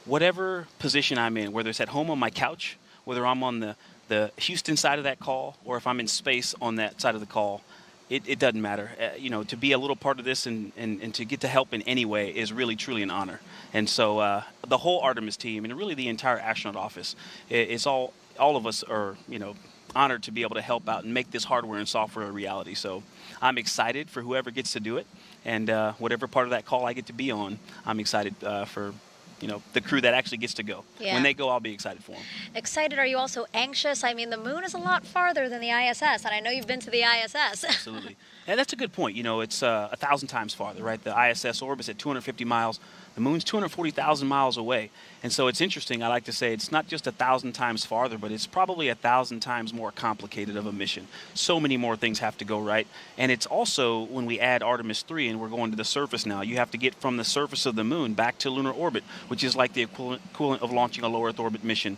Whatever position I'm in, whether it's at home on my couch, whether I'm on the Houston side of that call, or if I'm in space on that side of the call, it doesn't matter. To be a little part of this and to get to help in any way is really, truly an honor. And so the whole Artemis team and really the entire astronaut office, it's all of us are, honored to be able to help out and make this hardware and software a reality. So I'm excited for whoever gets to do it. And whatever part of that call I get to be on, I'm excited for the crew that actually gets to go. Yeah. When they go, I'll be excited for them. Excited? Are you also anxious? I mean, the moon is a lot farther than the ISS, and I know you've been to the ISS. Absolutely. And that's a good point. It's 1,000 times farther, right? The ISS orbit's at 250 miles. The moon's 240,000 miles away. And so it's interesting. I like to say it's not just 1,000 times farther, but it's probably 1,000 times more complicated of a mission. So many more things have to go right. And it's also, when we add Artemis 3 and we're going to the surface now, you have to get from the surface of the moon back to lunar orbit, which is like the equivalent of launching a low Earth orbit mission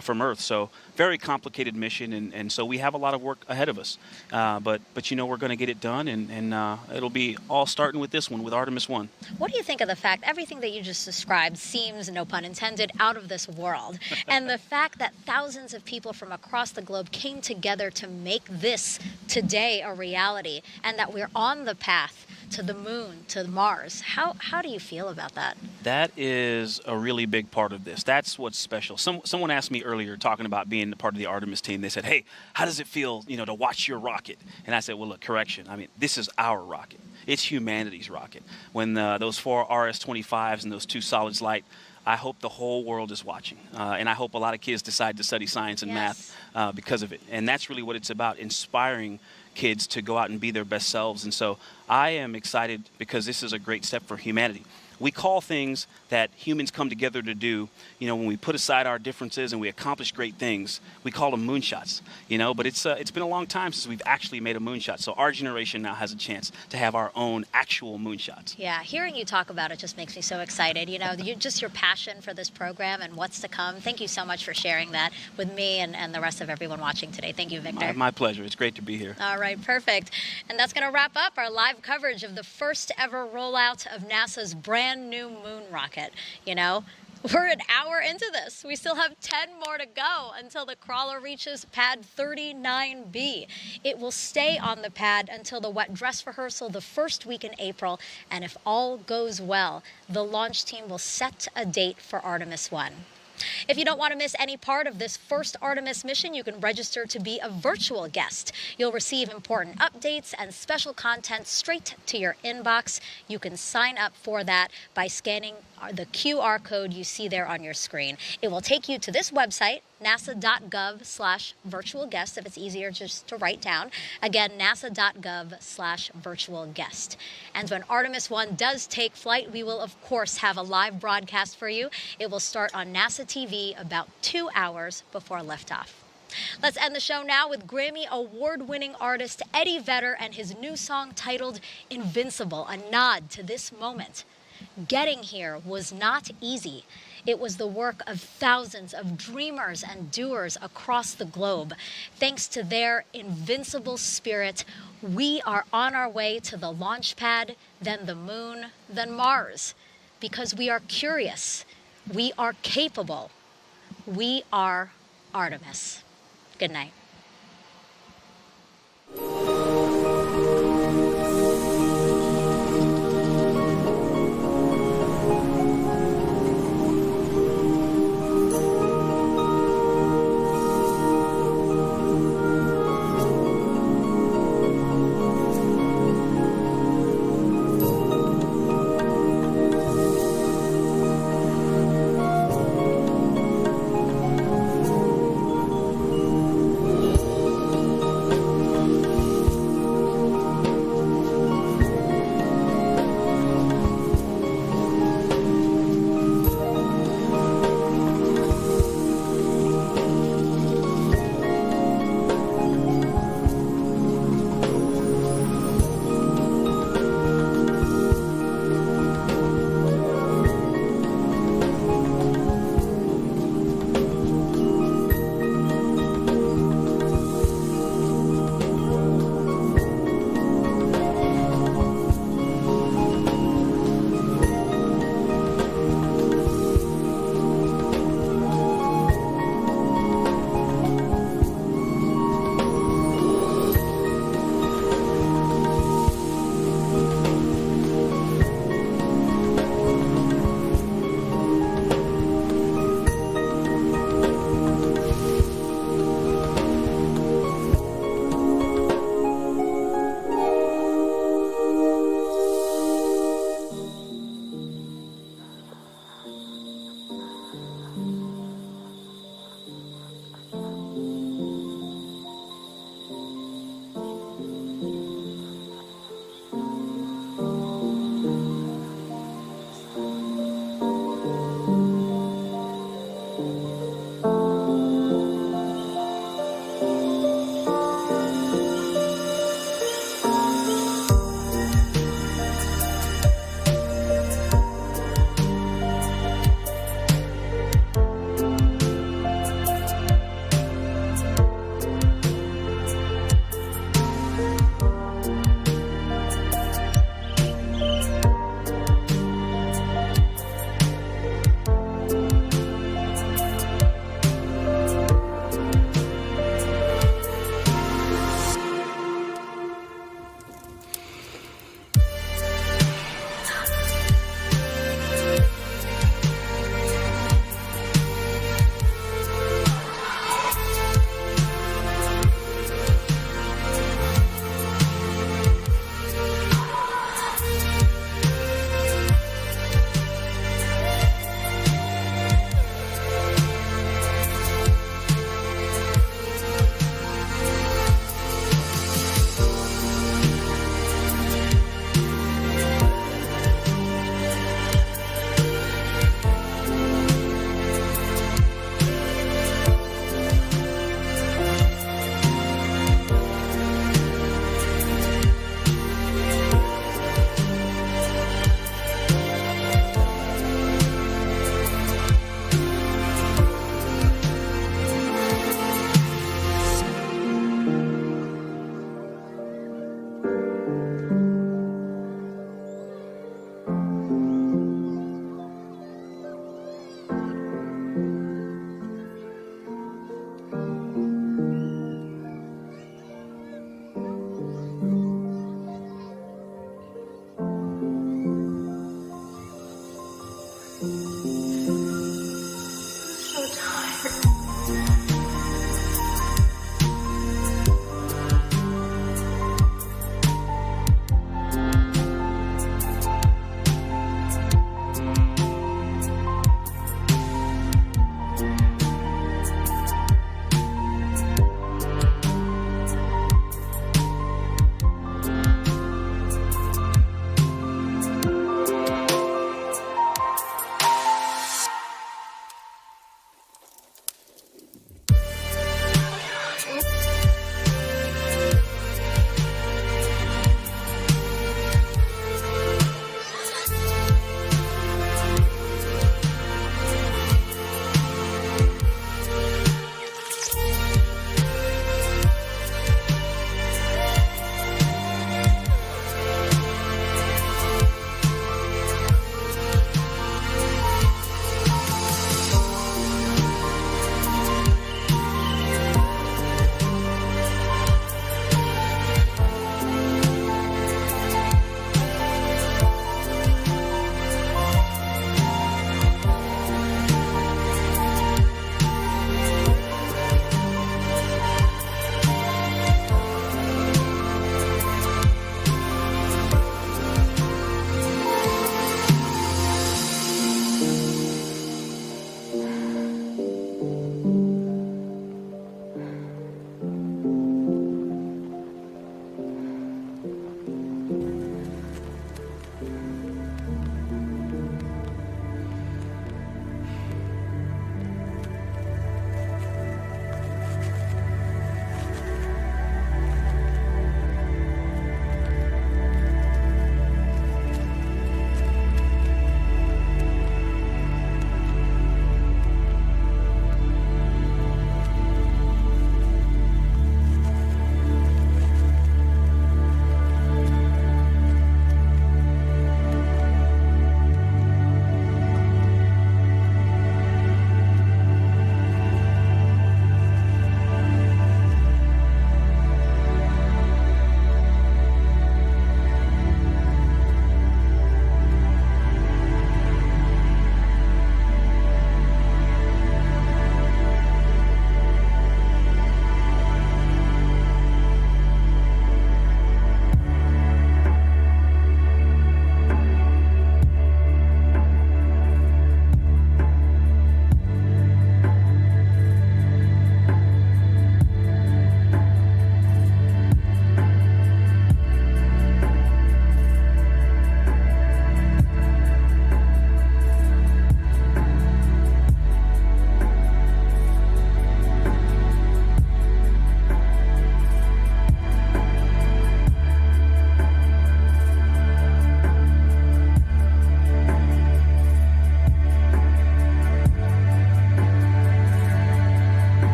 from Earth. So very complicated mission. And so we have a lot of work ahead of us. But we're going to get it done. And it'll be all starting with this one, with Artemis 1. What do you think of the fact everything that you just described seems, no pun intended, out of this world? And the fact that thousands of people from across the globe came together to make this today a reality, and that we're on the path to the moon, to Mars. How do you feel about that? That is a really big part of this. That's what's special. Someone asked me earlier, talking about being part of the Artemis team, they said, hey, how does it feel, to watch your rocket? And I said, well, look, correction. I mean, this is our rocket. It's humanity's rocket. When those 4 RS-25s and those 2 solids light, I hope the whole world is watching. And I hope a lot of kids decide to study science and math because of it. And that's really what it's about, inspiring kids to go out and be their best selves. And so I am excited because this is a great step for humanity. We call things that humans come together to do, when we put aside our differences and we accomplish great things, we call them moonshots, but it's been a long time since we've actually made a moonshot. So our generation now has a chance to have our own actual moonshots. Yeah, hearing you talk about it just makes me so excited. Just your passion for this program and what's to come. Thank you so much for sharing that with me and the rest of everyone watching today. Thank you, Victor. My pleasure. It's great to be here. All right, perfect. And that's going to wrap up our live coverage of the first ever rollout of NASA's brand new moon rocket. We're an hour into this. We still have 10 more to go until the crawler reaches pad 39B. It will stay on the pad until the wet dress rehearsal the first week in April. And if all goes well, the launch team will set a date for Artemis 1. If you don't want to miss any part of this first Artemis mission, you can register to be a virtual guest. You'll receive important updates and special content straight to your inbox. You can sign up for that by scanning the QR code you see there on your screen. It will take you to this website, nasa.gov/virtual guest, if it's easier just to write down. Again, nasa.gov/virtual guest. And when Artemis 1 does take flight, we will, of course, have a live broadcast for you. It will start on NASA TV about 2 hours before liftoff. Let's end the show now with Grammy award-winning artist Eddie Vedder and his new song titled Invincible, a nod to this moment. Getting here was not easy. It was the work of thousands of dreamers and doers across the globe. Thanks to their invincible spirit, we are on our way to the launch pad, then the moon, then Mars. Because we are curious, we are capable, we are Artemis. Good night.